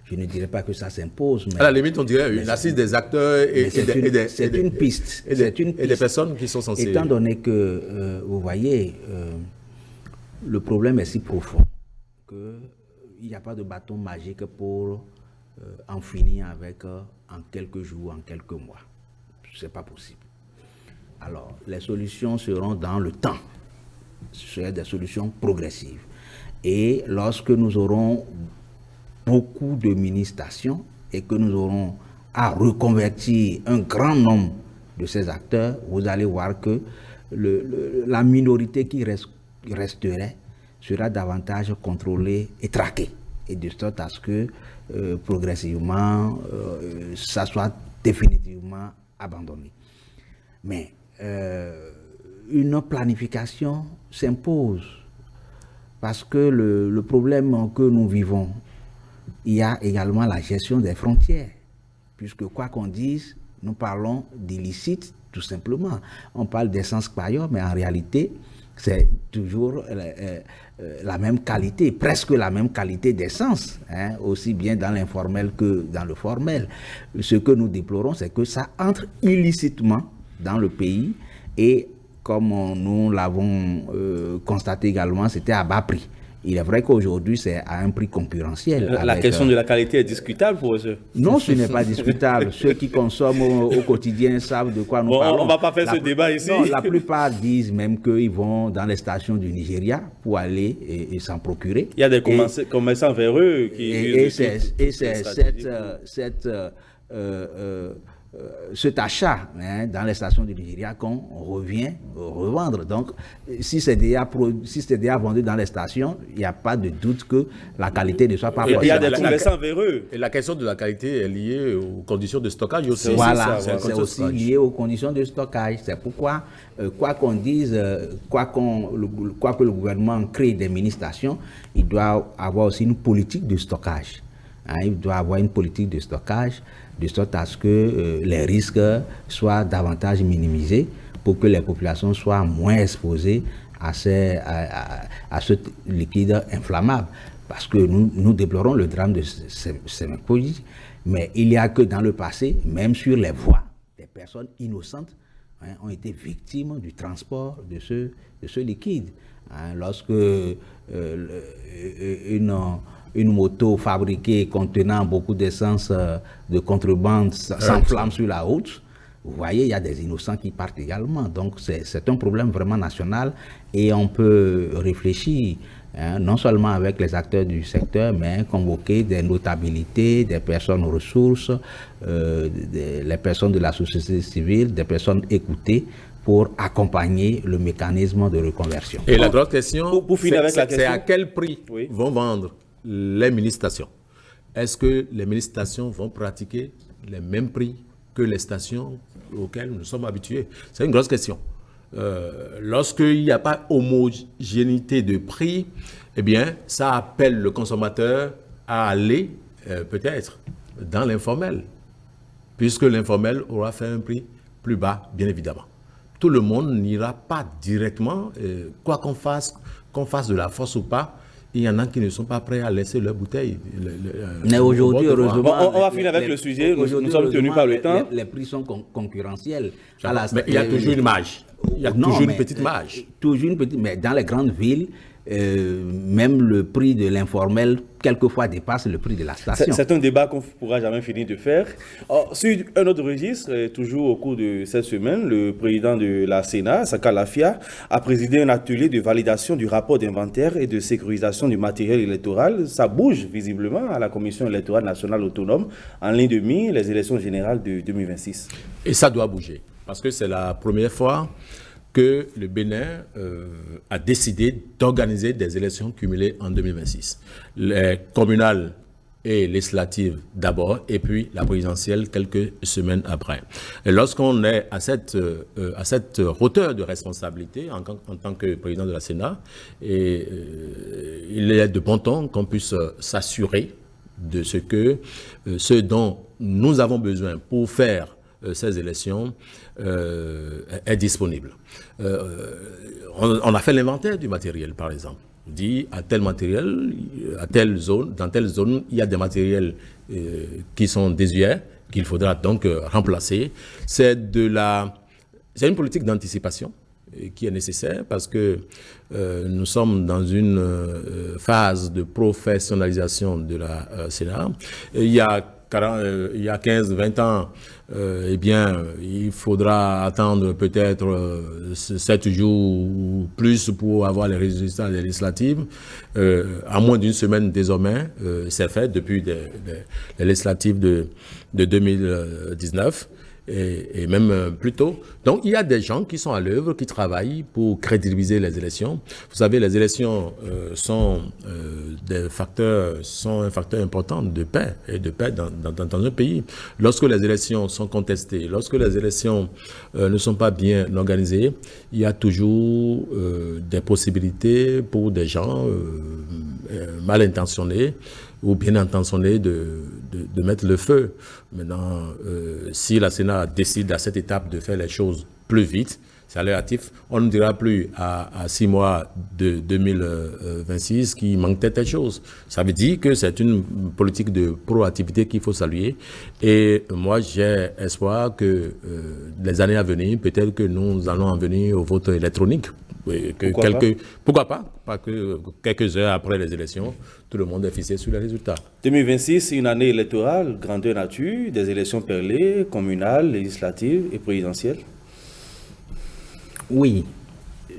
[SPEAKER 2] Je ne dirais pas que ça s'impose.
[SPEAKER 3] À la limite, on dirait une assise des acteurs
[SPEAKER 2] c'est une piste.
[SPEAKER 3] Et des personnes qui sont censées.
[SPEAKER 2] Étant donné que, vous voyez, le problème est si profond qu'il n'y a pas de bâton magique pour en finir avec en quelques jours, en quelques mois. Ce n'est pas possible. Alors, les solutions seront dans le temps. Ce seront des solutions progressives. Et lorsque nous aurons beaucoup de mini-stations et que nous aurons à reconvertir un grand nombre de ces acteurs, vous allez voir que la minorité qui resterait sera davantage contrôlée et traquée. Et de sorte à ce que progressivement, ça soit définitivement abandonné. Mais une planification s'impose parce que le problème que nous vivons, il y a également la gestion des frontières. Puisque quoi qu'on dise, nous parlons d'illicite tout simplement. On parle d'essence paillot, mais en réalité, c'est toujours la même qualité, presque la même qualité d'essence, hein, aussi bien dans l'informel que dans le formel. Ce que nous déplorons, c'est que ça entre illicitement dans le pays et comme nous l'avons constaté également, c'était à bas prix. Il est vrai qu'aujourd'hui, c'est à un prix concurrentiel.
[SPEAKER 1] La question de la qualité est discutable pour eux?
[SPEAKER 2] Non, ce n'est pas discutable. Ceux qui consomment au quotidien savent de quoi nous parlons.
[SPEAKER 1] On ne va pas faire ce débat ici.
[SPEAKER 2] Non, la plupart disent même qu'ils vont dans les stations du Nigeria pour aller et s'en procurer.
[SPEAKER 1] Il y a des commerçants véreux qui...
[SPEAKER 2] Et c'est cet achat dans les stations du Nigeria qu'on revient revendre. Donc, si c'est déjà vendu dans les stations, il n'y a pas de doute que la qualité ne soit pas possible.
[SPEAKER 1] Il y a des commerçants véreux.
[SPEAKER 3] Et la question de la qualité est liée aux conditions de stockage aussi.
[SPEAKER 2] Voilà, c'est aussi lié aux conditions de stockage. C'est pourquoi, quoi qu'on dise, quoi que le gouvernement crée des mini-stations, il doit avoir aussi une politique de stockage. Il doit avoir une politique de stockage de sorte à ce que les risques soient davantage minimisés pour que les populations soient moins exposées à ce liquide inflammable. Parce que nous déplorons le drame de Semenkoji, mais il n'y a que dans le passé, même sur les voies, des personnes innocentes ont été victimes du transport de ce liquide. Lorsque une moto fabriquée contenant beaucoup d'essence de contrebande s'enflamme sur la route, vous voyez, il y a des innocents qui partent également. Donc c'est un problème vraiment national et on peut réfléchir, non seulement avec les acteurs du secteur, mais convoquer des notabilités, des personnes ressources, les personnes de la société civile, des personnes écoutées, pour accompagner le mécanisme de reconversion.
[SPEAKER 3] Et la grande question,
[SPEAKER 1] c'est
[SPEAKER 3] à quel prix vont vendre les mini-stations? Est-ce que les mini-stations vont pratiquer les mêmes prix que les stations auxquelles nous sommes habitués? C'est une grosse question. Lorsqu'il n'y a pas homogénéité de prix, eh bien, ça appelle le consommateur à aller peut-être dans l'informel, puisque l'informel aura fait un prix plus bas, bien évidemment. Tout le monde n'ira pas directement, quoi qu'on fasse de la force ou pas. Il y en a qui ne sont pas prêts à laisser leur bouteille.
[SPEAKER 2] Mais aujourd'hui, heureusement...
[SPEAKER 1] On va finir avec le sujet, nous sommes tenus par le temps.
[SPEAKER 2] Les prix sont concurrentiels.
[SPEAKER 3] Mais il y a toujours une marge. Il y a toujours une petite marge.
[SPEAKER 2] Toujours une petite, mais dans les grandes villes, même le prix de l'informel, quelquefois, dépasse le prix de la station.
[SPEAKER 1] C'est un débat qu'on ne pourra jamais finir de faire. Sur un autre registre, toujours au cours de cette semaine, le président de la Sénat, Saka Lafia, a présidé un atelier de validation du rapport d'inventaire et de sécurisation du matériel électoral. Ça bouge visiblement à la Commission électorale nationale autonome en ligne de mire les élections générales de 2026.
[SPEAKER 3] Et ça doit bouger, parce que c'est la première fois que le Bénin a décidé d'organiser des élections cumulées en 2026. Les communales et législatives d'abord, et puis la présidentielle quelques semaines après. Et lorsqu'on est à cette hauteur de responsabilité en tant que président de la Sénat, il est de bon ton qu'on puisse s'assurer de ce dont nous avons besoin pour faire ces élections est disponible. On a fait l'inventaire du matériel, par exemple. On dit à tel matériel, dans telle zone, il y a des matériels qui sont désuets, qu'il faudra donc remplacer. C'est une politique d'anticipation qui est nécessaire parce que nous sommes dans une phase de professionnalisation de la Sénat. Il y a 15-20 ans, eh bien, il faudra attendre peut-être 7 jours ou plus pour avoir les résultats des législatives. À moins d'une semaine désormais, c'est fait depuis les législatives de 2019. Et même plus tôt. Donc, il y a des gens qui sont à l'œuvre, qui travaillent pour crédibiliser les élections. Vous savez, les élections sont un facteur important de paix dans un pays. Lorsque les élections sont contestées, lorsque les élections ne sont pas bien organisées, il y a toujours des possibilités pour des gens mal intentionnés ou bien intentionnés de mettre le feu. Maintenant, si la Sénat décide à cette étape de faire les choses plus vite, c'est relatif. On ne dira plus à 6 mois de 2026 qu'il manque telle chose. Ça veut dire que c'est une politique de proactivité qu'il faut saluer. Et moi, j'ai espoir que les années à venir, peut-être que nous allons en venir au vote électronique. Pourquoi pas? Pas que quelques heures après les élections, tout le monde est fixé sur les résultats.
[SPEAKER 1] 2026, une année électorale, grandeur nature, des élections perlées, communales, législatives et présidentielles.
[SPEAKER 2] Oui,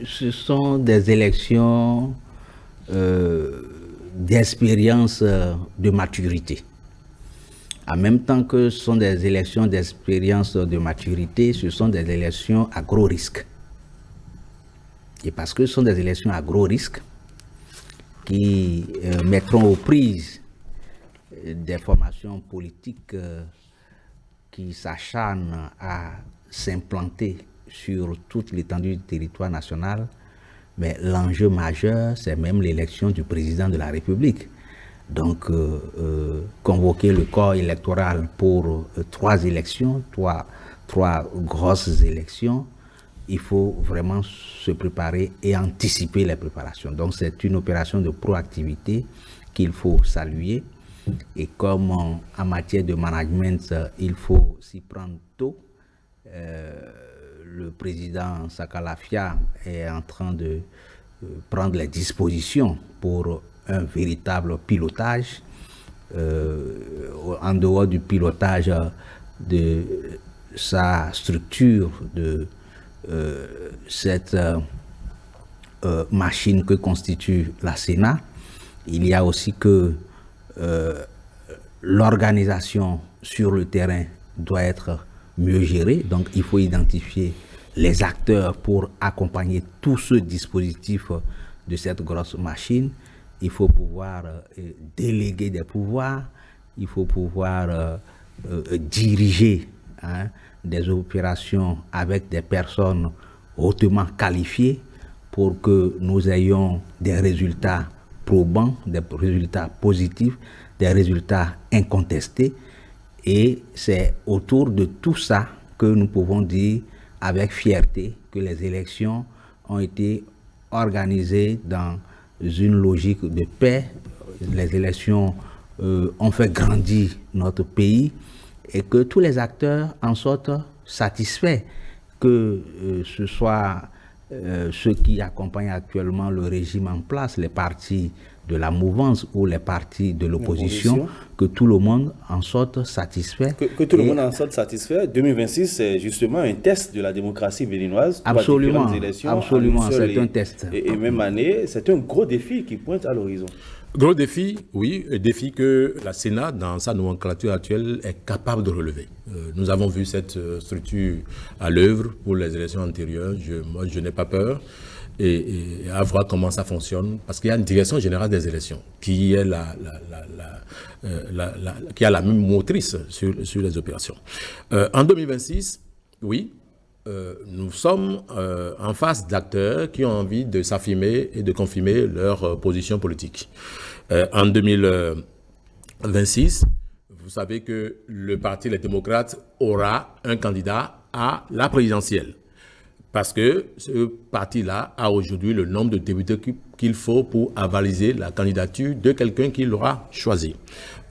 [SPEAKER 2] ce sont des élections d'expérience de maturité. En même temps que ce sont des élections d'expérience de maturité, ce sont des élections à gros risques. Et parce que ce sont des élections à gros risques qui mettront aux prises des formations politiques qui s'acharnent à s'implanter sur toute l'étendue du territoire national, mais l'enjeu majeur, c'est même l'élection du président de la République. Donc, convoquer le corps électoral pour 3 élections, trois grosses élections, il faut vraiment se préparer et anticiper les préparations. Donc c'est une opération de proactivité qu'il faut saluer. Et comme en matière de management, il faut s'y prendre tôt, le président Sakalafia est en train de prendre les dispositions pour un véritable pilotage, en dehors du pilotage de sa structure, de cette machine que constitue la Sénat. Il y a aussi que l'organisation sur le terrain doit être mieux gérée, donc il faut identifier les acteurs pour accompagner tout ce dispositif de cette grosse machine. Il faut pouvoir déléguer des pouvoirs, il faut pouvoir diriger des opérations avec des personnes hautement qualifiées pour que nous ayons des résultats probants, des résultats positifs, des résultats incontestés. Et c'est autour de tout ça que nous pouvons dire avec fierté que les élections ont été organisées dans une logique de paix. Les élections ont fait grandir notre pays et que tous les acteurs en sortent satisfaits, que ce soit ceux qui accompagnent actuellement le régime en place, les partis de la mouvance ou les partis de l'opposition, que tout le monde en sorte satisfait.
[SPEAKER 1] Que tout le monde en sorte satisfait. 2026, c'est justement un test de la démocratie béninoise.
[SPEAKER 2] Absolument, absolument, c'est un test.
[SPEAKER 1] Et même année, c'est un gros défi qui pointe à l'horizon.
[SPEAKER 3] Gros défi, oui, un défi que la Sénat, dans sa nomenclature actuelle, est capable de relever. Nous avons vu cette structure à l'œuvre pour les élections antérieures. Moi, je n'ai pas peur. Et à voir comment ça fonctionne, parce qu'il y a une direction générale des élections qui est qui a la même motrice sur les opérations. En 2026, oui, nous sommes en face d'acteurs qui ont envie de s'affirmer et de confirmer leur position politique. En 2026, vous savez que le Parti Les Démocrates aura un candidat à la présidentielle. Parce que ce parti-là a aujourd'hui le nombre de députés qu'il faut pour avaliser la candidature de quelqu'un qui l'aura choisi.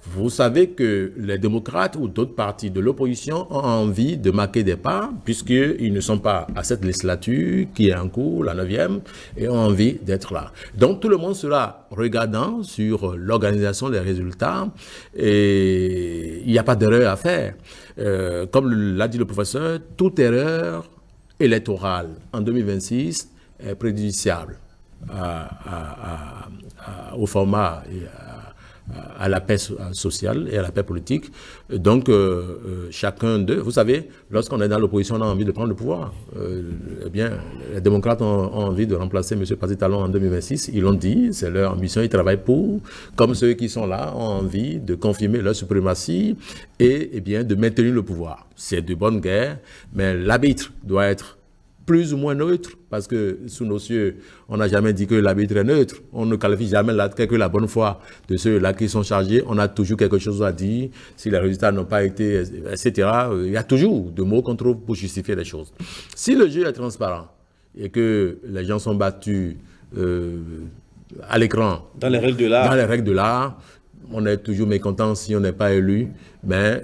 [SPEAKER 3] Vous savez que les démocrates ou d'autres partis de l'opposition ont envie de marquer des pas, puisqu'ils ne sont pas à cette législature qui est en cours, la 9e, et ont envie d'être là. Donc tout le monde sera regardant sur l'organisation des résultats, et il n'y a pas d'erreur à faire. Comme l'a dit le professeur, toute erreur électorale en 2026 est préjudiciable au format et à la paix sociale et à la paix politique. Donc, chacun d'eux, vous savez, lorsqu'on est dans l'opposition, on a envie de prendre le pouvoir. Eh bien, les démocrates ont envie de remplacer M. Patrice Talon en 2026. Ils l'ont dit, c'est leur ambition, ils travaillent pour. Comme ceux qui sont là ont envie de confirmer leur suprématie et eh bien, de maintenir le pouvoir. C'est de bonne guerre, mais l'arbitre doit être plus ou moins neutre, parce que sous nos cieux, on n'a jamais dit que l'arbitre est neutre. On ne qualifie jamais que la bonne foi de ceux-là qui sont chargés. On a toujours quelque chose à dire. Si les résultats n'ont pas été, etc., il y a toujours de mots qu'on trouve pour justifier les choses. Si le jeu est transparent et que les gens sont battus à l'écran,
[SPEAKER 1] dans les règles de l'art,
[SPEAKER 3] on est toujours mécontent si on n'est pas élu, mais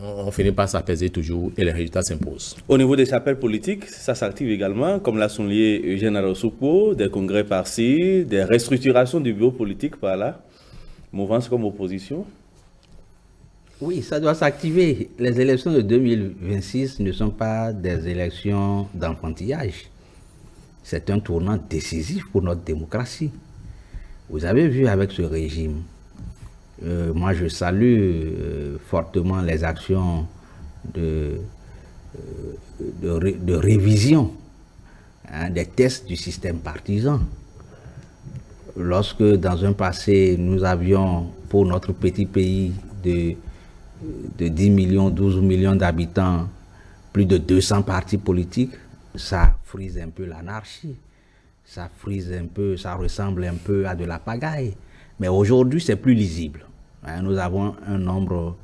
[SPEAKER 3] on finit par s'apaiser toujours et les résultats s'imposent.
[SPEAKER 1] Au niveau des chapelles politiques, ça s'active également, comme l'a souligné Eugène Arosoupo, des congrès par-ci, des restructurations du bureau politique par-là, mouvance comme opposition.
[SPEAKER 2] Oui, ça doit s'activer. Les élections de 2026 ne sont pas des élections d'enfantillage. C'est un tournant décisif pour notre démocratie. Vous avez vu avec ce régime, moi je salue fortement les actions de révision des tests du système partisan. Lorsque dans un passé nous avions pour notre petit pays de 10 millions, 12 millions d'habitants, plus de 200 partis politiques, ça frise un peu l'anarchie, ça frise un peu, ça ressemble un peu à de la pagaille. Mais aujourd'hui, c'est plus lisible. Nous avons un nombre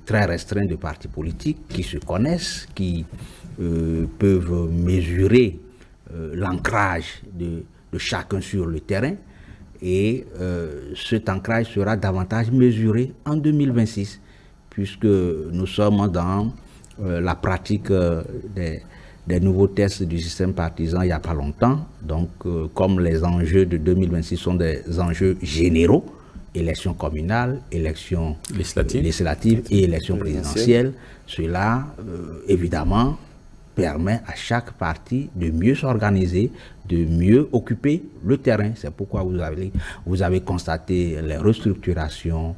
[SPEAKER 2] très restreint de partis politiques qui se connaissent, qui peuvent mesurer l'ancrage de chacun sur le terrain. Et cet ancrage sera davantage mesuré en 2026, puisque nous sommes dans la pratique des nouveaux tests du système partisan il n'y a pas longtemps. Donc, comme les enjeux de 2026 sont des enjeux généraux, élections communales, élections législatives et élections présidentielles, cela, évidemment, permet à chaque parti de mieux s'organiser, de mieux occuper le terrain. C'est pourquoi vous avez constaté les restructurations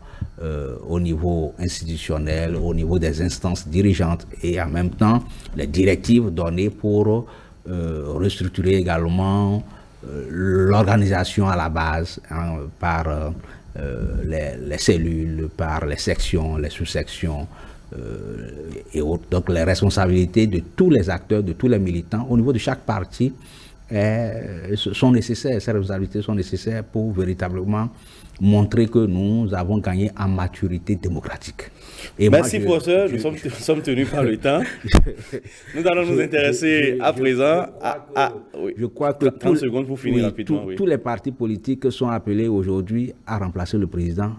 [SPEAKER 2] au niveau institutionnel, au niveau des instances dirigeantes et en même temps les directives données pour restructurer également l'organisation à la base par les cellules, par les sections, les sous-sections, et autres. Donc les responsabilités de tous les acteurs, de tous les militants au niveau de chaque parti sont nécessaires. Ces responsabilités sont nécessaires pour véritablement montrer que nous avons gagné en maturité démocratique.
[SPEAKER 1] Et merci professeur, nous sommes tenus par le temps. Nous allons nous intéresser à présent
[SPEAKER 2] je crois que
[SPEAKER 1] 30 secondes pour finir rapidement.
[SPEAKER 2] Tous les partis politiques sont appelés aujourd'hui à remplacer le président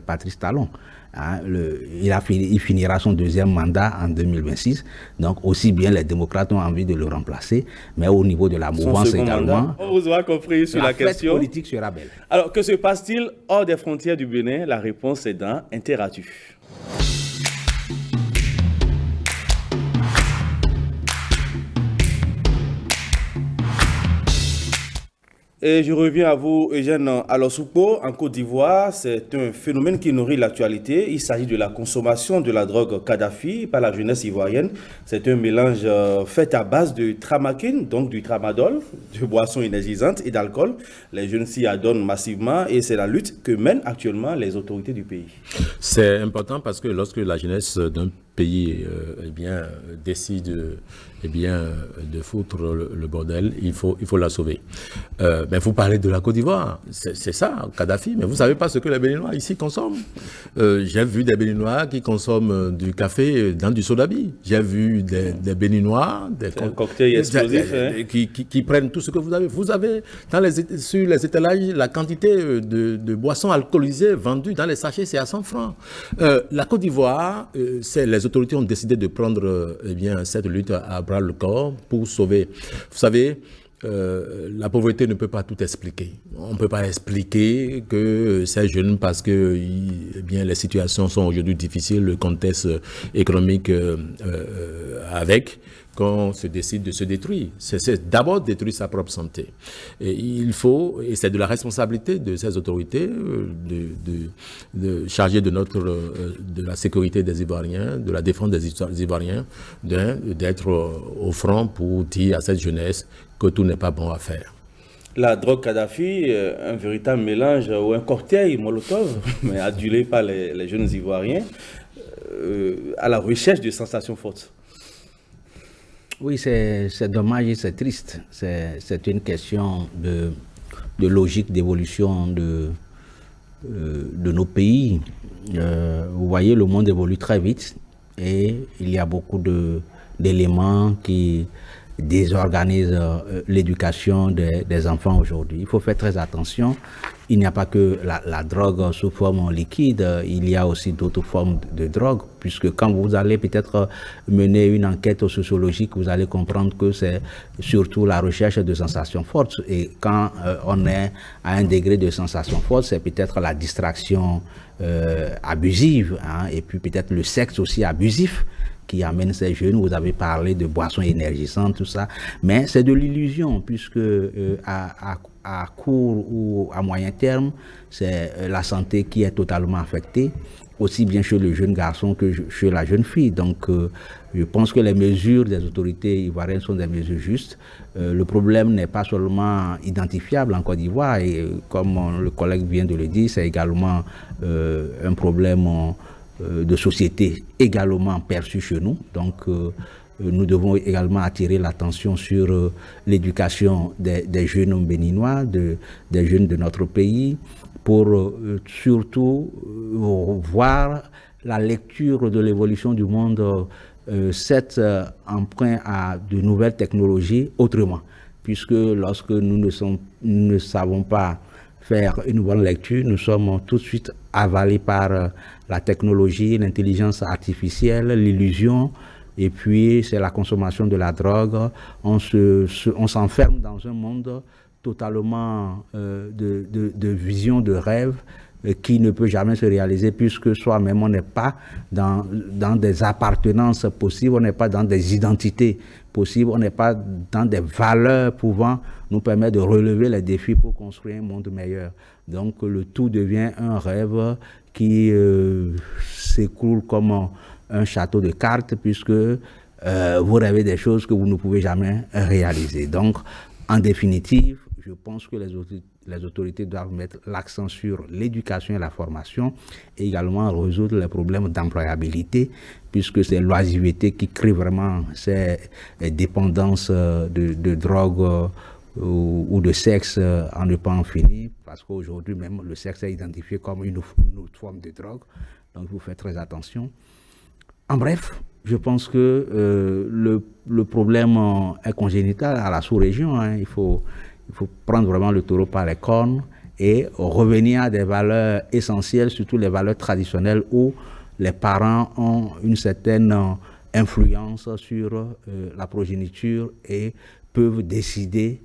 [SPEAKER 2] Patrice Talon. Hein, il finira son deuxième mandat en 2026, donc aussi bien les démocrates ont envie de le remplacer, mais au niveau de la mouvance également.
[SPEAKER 1] On vous aura compris sur la question.
[SPEAKER 2] La politique sera belle.
[SPEAKER 1] Alors, que se passe-t-il hors des frontières du Bénin? La réponse est dans Interactu. Et je reviens à vous, Eugène Alosupo, en Côte d'Ivoire. C'est un phénomène qui nourrit l'actualité. Il s'agit de la consommation de la drogue Kadhafi par la jeunesse ivoirienne. C'est un mélange fait à base de tramakine, donc du tramadol, de boissons énergisantes et d'alcool. Les jeunes s'y adonnent massivement et c'est la lutte que mènent actuellement les autorités du pays.
[SPEAKER 3] C'est important parce que lorsque la jeunesse d'un pays décide de foutre le bordel, il faut la sauver. Mais vous parlez de la Côte d'Ivoire, c'est ça, Kadhafi, mais vous ne savez pas ce que les Béninois ici consomment. J'ai vu des Béninois qui consomment du café dans du sodabi. J'ai vu des Béninois, des
[SPEAKER 1] cocktails explosifs,
[SPEAKER 3] qui prennent tout ce que vous avez. Vous avez sur les étalages la quantité de boissons alcoolisées vendues dans les sachets, c'est à 100 francs. La Côte d'Ivoire, les autorités ont décidé de prendre cette lutte à bras le corps pour sauver. Vous savez, la pauvreté ne peut pas tout expliquer. On ne peut pas expliquer que ces jeunes, parce que les situations sont aujourd'hui difficiles, le contexte économique qu'on se décide de se détruire. C'est d'abord détruire sa propre santé. Et c'est de la responsabilité de ces autorités de charger de la sécurité des Ivoiriens, de la défense des Ivoiriens, d'être au front pour dire à cette jeunesse que tout n'est pas bon à faire.
[SPEAKER 1] La drogue Kadhafi, un véritable mélange ou un cocktail Molotov, mais adulé par les jeunes Ivoiriens, à la recherche de sensations fortes.
[SPEAKER 2] Oui, c'est dommage et c'est triste. C'est une question de logique d'évolution de nos pays. Vous voyez, le monde évolue très vite et il y a beaucoup d'éléments qui désorganisent l'éducation des enfants aujourd'hui. Il faut faire très attention. Il n'y a pas que la drogue sous forme liquide, il y a aussi d'autres formes de drogue, puisque quand vous allez peut-être mener une enquête sociologique, vous allez comprendre que c'est surtout la recherche de sensations fortes. Et quand on est à un degré de sensations fortes, c'est peut-être la distraction abusive, hein, et puis peut-être le sexe aussi abusif qui amène ces jeunes. Vous avez parlé de boissons énergisantes, tout ça, mais c'est de l'illusion, puisque à court ou à moyen terme, c'est la santé qui est totalement affectée, aussi bien chez le jeune garçon que chez la jeune fille. Donc, je pense que les mesures des autorités ivoiriennes sont des mesures justes. Le problème n'est pas seulement identifiable en Côte d'Ivoire, et comme le collègue vient de le dire, c'est également un problème de société également perçu chez nous. Donc, nous devons également attirer l'attention sur l'éducation des jeunes béninois, des jeunes de notre pays, pour surtout voir la lecture de l'évolution du monde s'est emprunt à de nouvelles technologies autrement, puisque lorsque nous ne savons pas faire une bonne lecture, nous sommes tout de suite avalés par la technologie, l'intelligence artificielle, l'illusion, et puis c'est la consommation de la drogue. On s'enferme dans un monde totalement de vision, de rêve, qui ne peut jamais se réaliser, puisque soi-même on n'est pas dans des appartenances possibles, on n'est pas dans des identités possibles, on n'est pas dans des valeurs pouvant nous permettre de relever les défis pour construire un monde meilleur. Donc le tout devient un rêve qui s'écoule comme un château de cartes, puisque vous rêvez des choses que vous ne pouvez jamais réaliser. Donc en définitive, je pense que les autorités doivent mettre l'accent sur l'éducation et la formation, et également résoudre les problèmes d'employabilité, puisque c'est l'oisiveté qui crée vraiment ces dépendances de drogue ou de sexe en ne pas en finir, parce qu'aujourd'hui même le sexe est identifié comme une autre forme de drogue, donc il faut faire très attention. En bref, je pense que le problème est congénital à la sous-région, hein. Il faut prendre vraiment le taureau par les cornes et revenir à des valeurs essentielles, surtout les valeurs traditionnelles où les parents ont une certaine influence sur la progéniture et peuvent décider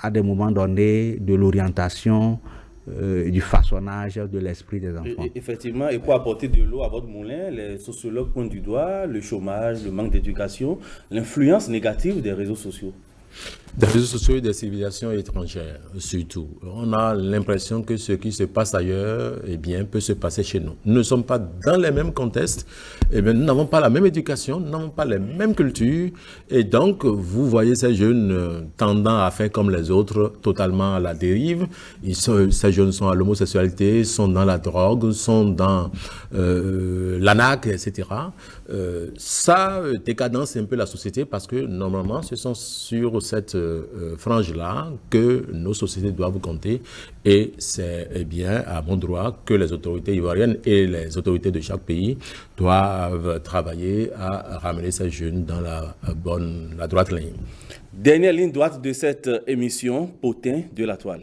[SPEAKER 2] à des moments donnés de l'orientation, du façonnage de l'esprit des enfants.
[SPEAKER 1] Effectivement, et pour apporter de l'eau à votre moulin, les sociologues pointent du doigt le chômage, le manque d'éducation, l'influence négative des réseaux sociaux.
[SPEAKER 3] Des réseaux sociaux et des civilisations étrangères, surtout. On a l'impression que ce qui se passe ailleurs, eh bien, peut se passer chez nous. Nous ne sommes pas dans les mêmes contextes, eh bien, nous n'avons pas la même éducation, nous n'avons pas les mêmes cultures, et donc, vous voyez ces jeunes tendant à faire comme les autres, totalement à la dérive. Ces jeunes sont à l'homosexualité, sont dans la drogue, sont dans l'anac, etc. Ça décadence un peu la société, parce que, normalement, ce sont sur cette frange-là que nos sociétés doivent compter, et c'est bien à bon droit que les autorités ivoiriennes et les autorités de chaque pays doivent travailler à ramener ces jeunes dans la droite ligne.
[SPEAKER 1] Dernière ligne droite de cette émission, Potin de la toile.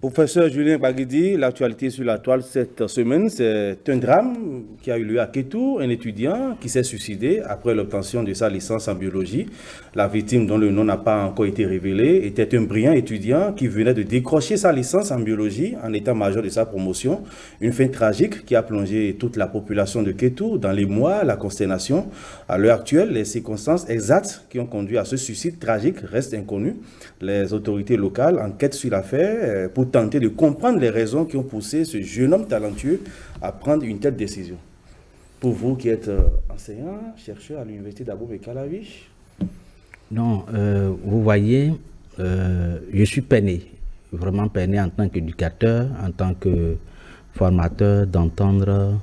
[SPEAKER 1] Professeur Julien Baguidi, l'actualité sur la toile cette semaine, c'est un drame qui a eu lieu à Kétou, un étudiant qui s'est suicidé après l'obtention de sa licence en biologie. La victime, dont le nom n'a pas encore été révélé, était un brillant étudiant qui venait de décrocher sa licence en biologie en état-major de sa promotion. Une fin tragique qui a plongé toute la population de Kétou dans l'émoi, la consternation. À l'heure actuelle, les circonstances exactes qui ont conduit à ce suicide tragique restent inconnues. Les autorités locales enquêtent sur l'affaire pour tenter de comprendre les raisons qui ont poussé ce jeune homme talentueux à prendre une telle décision. Pour vous qui êtes enseignant, chercheur à l'université d'Abomey-Calaviche.
[SPEAKER 2] Non, vous voyez, je suis peiné, vraiment peiné en tant qu'éducateur, en tant que formateur, d'entendre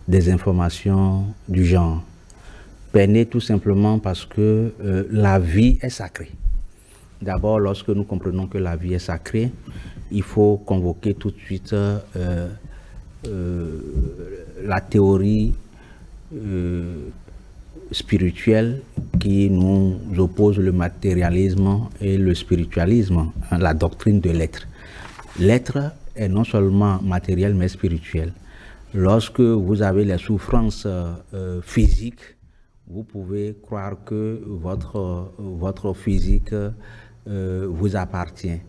[SPEAKER 2] des informations du genre. Peiné tout simplement parce que la vie est sacrée. D'abord, lorsque nous comprenons que la vie est sacrée, il faut convoquer tout de suite la théorie spirituelle qui nous oppose le matérialisme et le spiritualisme, la doctrine de l'être. L'être est non seulement matériel mais spirituel. Lorsque vous avez les souffrances physiques, vous pouvez croire que votre physique vous appartient.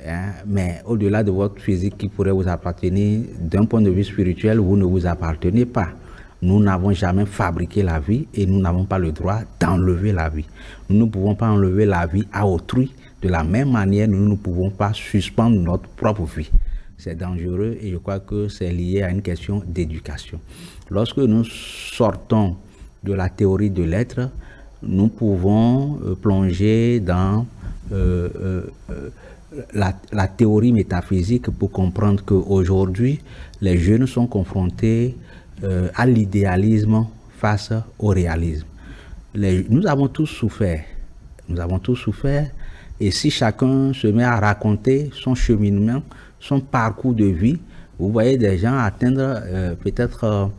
[SPEAKER 2] Hein? Mais au-delà de votre physique qui pourrait vous appartenir, d'un point de vue spirituel, vous ne vous appartenez pas. Nous n'avons jamais fabriqué la vie et nous n'avons pas le droit d'enlever la vie. Nous ne pouvons pas enlever la vie à autrui. De la même manière, nous ne pouvons pas suspendre notre propre vie. C'est dangereux et je crois que c'est lié à une question d'éducation. Lorsque nous sortons de la théorie de l'être, nous pouvons plonger dans la théorie métaphysique pour comprendre qu'aujourd'hui, les jeunes sont confrontés à l'idéalisme face au réalisme. nous avons tous souffert. Nous avons tous souffert. Et si chacun se met à raconter son cheminement, son parcours de vie, vous voyez des gens atteindre peut-être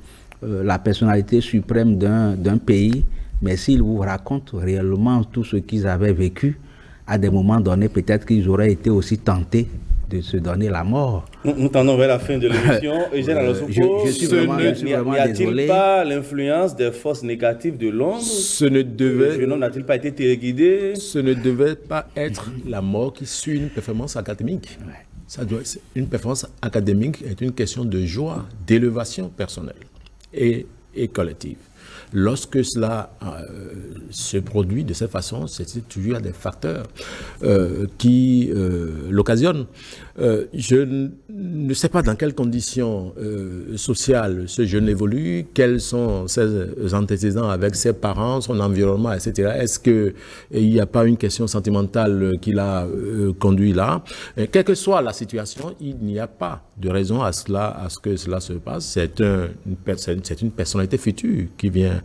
[SPEAKER 2] la personnalité suprême d'un pays, mais s'ils vous racontent réellement tout ce qu'ils avaient vécu, à des moments donnés, peut-être qu'ils auraient été aussi tentés de se donner la mort.
[SPEAKER 1] Nous tendons vers la fin de l'émission. Eugène Alossoupo, n'y a-t-il pas l'influence des forces négatives de l'ombre? Le jeune homme n'a-t-il pas été téléguidé?
[SPEAKER 3] Ce ne devait pas être la mort qui suit une performance académique. Une performance académique est une question de joie, d'élévation personnelle et collective. Lorsque cela se produit de cette façon, c'est toujours des facteurs qui l'occasionnent. Je ne sais pas dans quelles conditions sociales ce jeune évolue, quels sont ses antécédents avec ses parents, son environnement, etc. Est-ce qu'il n'y a pas une question sentimentale qui l'a conduit là? Quelle que soit la situation, il n'y a pas de raison à ce que cela se passe. C'est une personnalité future qui vient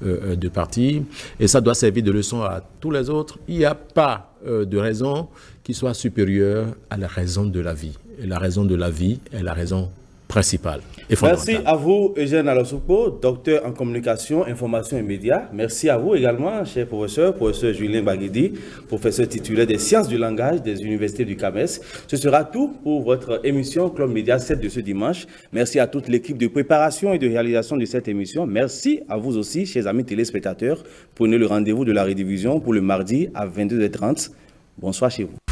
[SPEAKER 3] de partir et ça doit servir de leçon à tous les autres. Il n'y a pas de raison qui soit supérieure à la raison de la vie. Et la raison de la vie est la raison principale et fondamentale.
[SPEAKER 1] Merci à vous, Eugène Alossoupo, docteur en communication, information et médias. Merci à vous également, cher professeur Julien Baguedi, professeur titulaire des sciences du langage des universités du CAMES. Ce sera tout pour votre émission Club Média 7 de ce dimanche. Merci à toute l'équipe de préparation et de réalisation de cette émission. Merci à vous aussi, chers amis téléspectateurs. Prenez le rendez-vous de la rediffusion pour le mardi à 22h30. Bonsoir chez vous.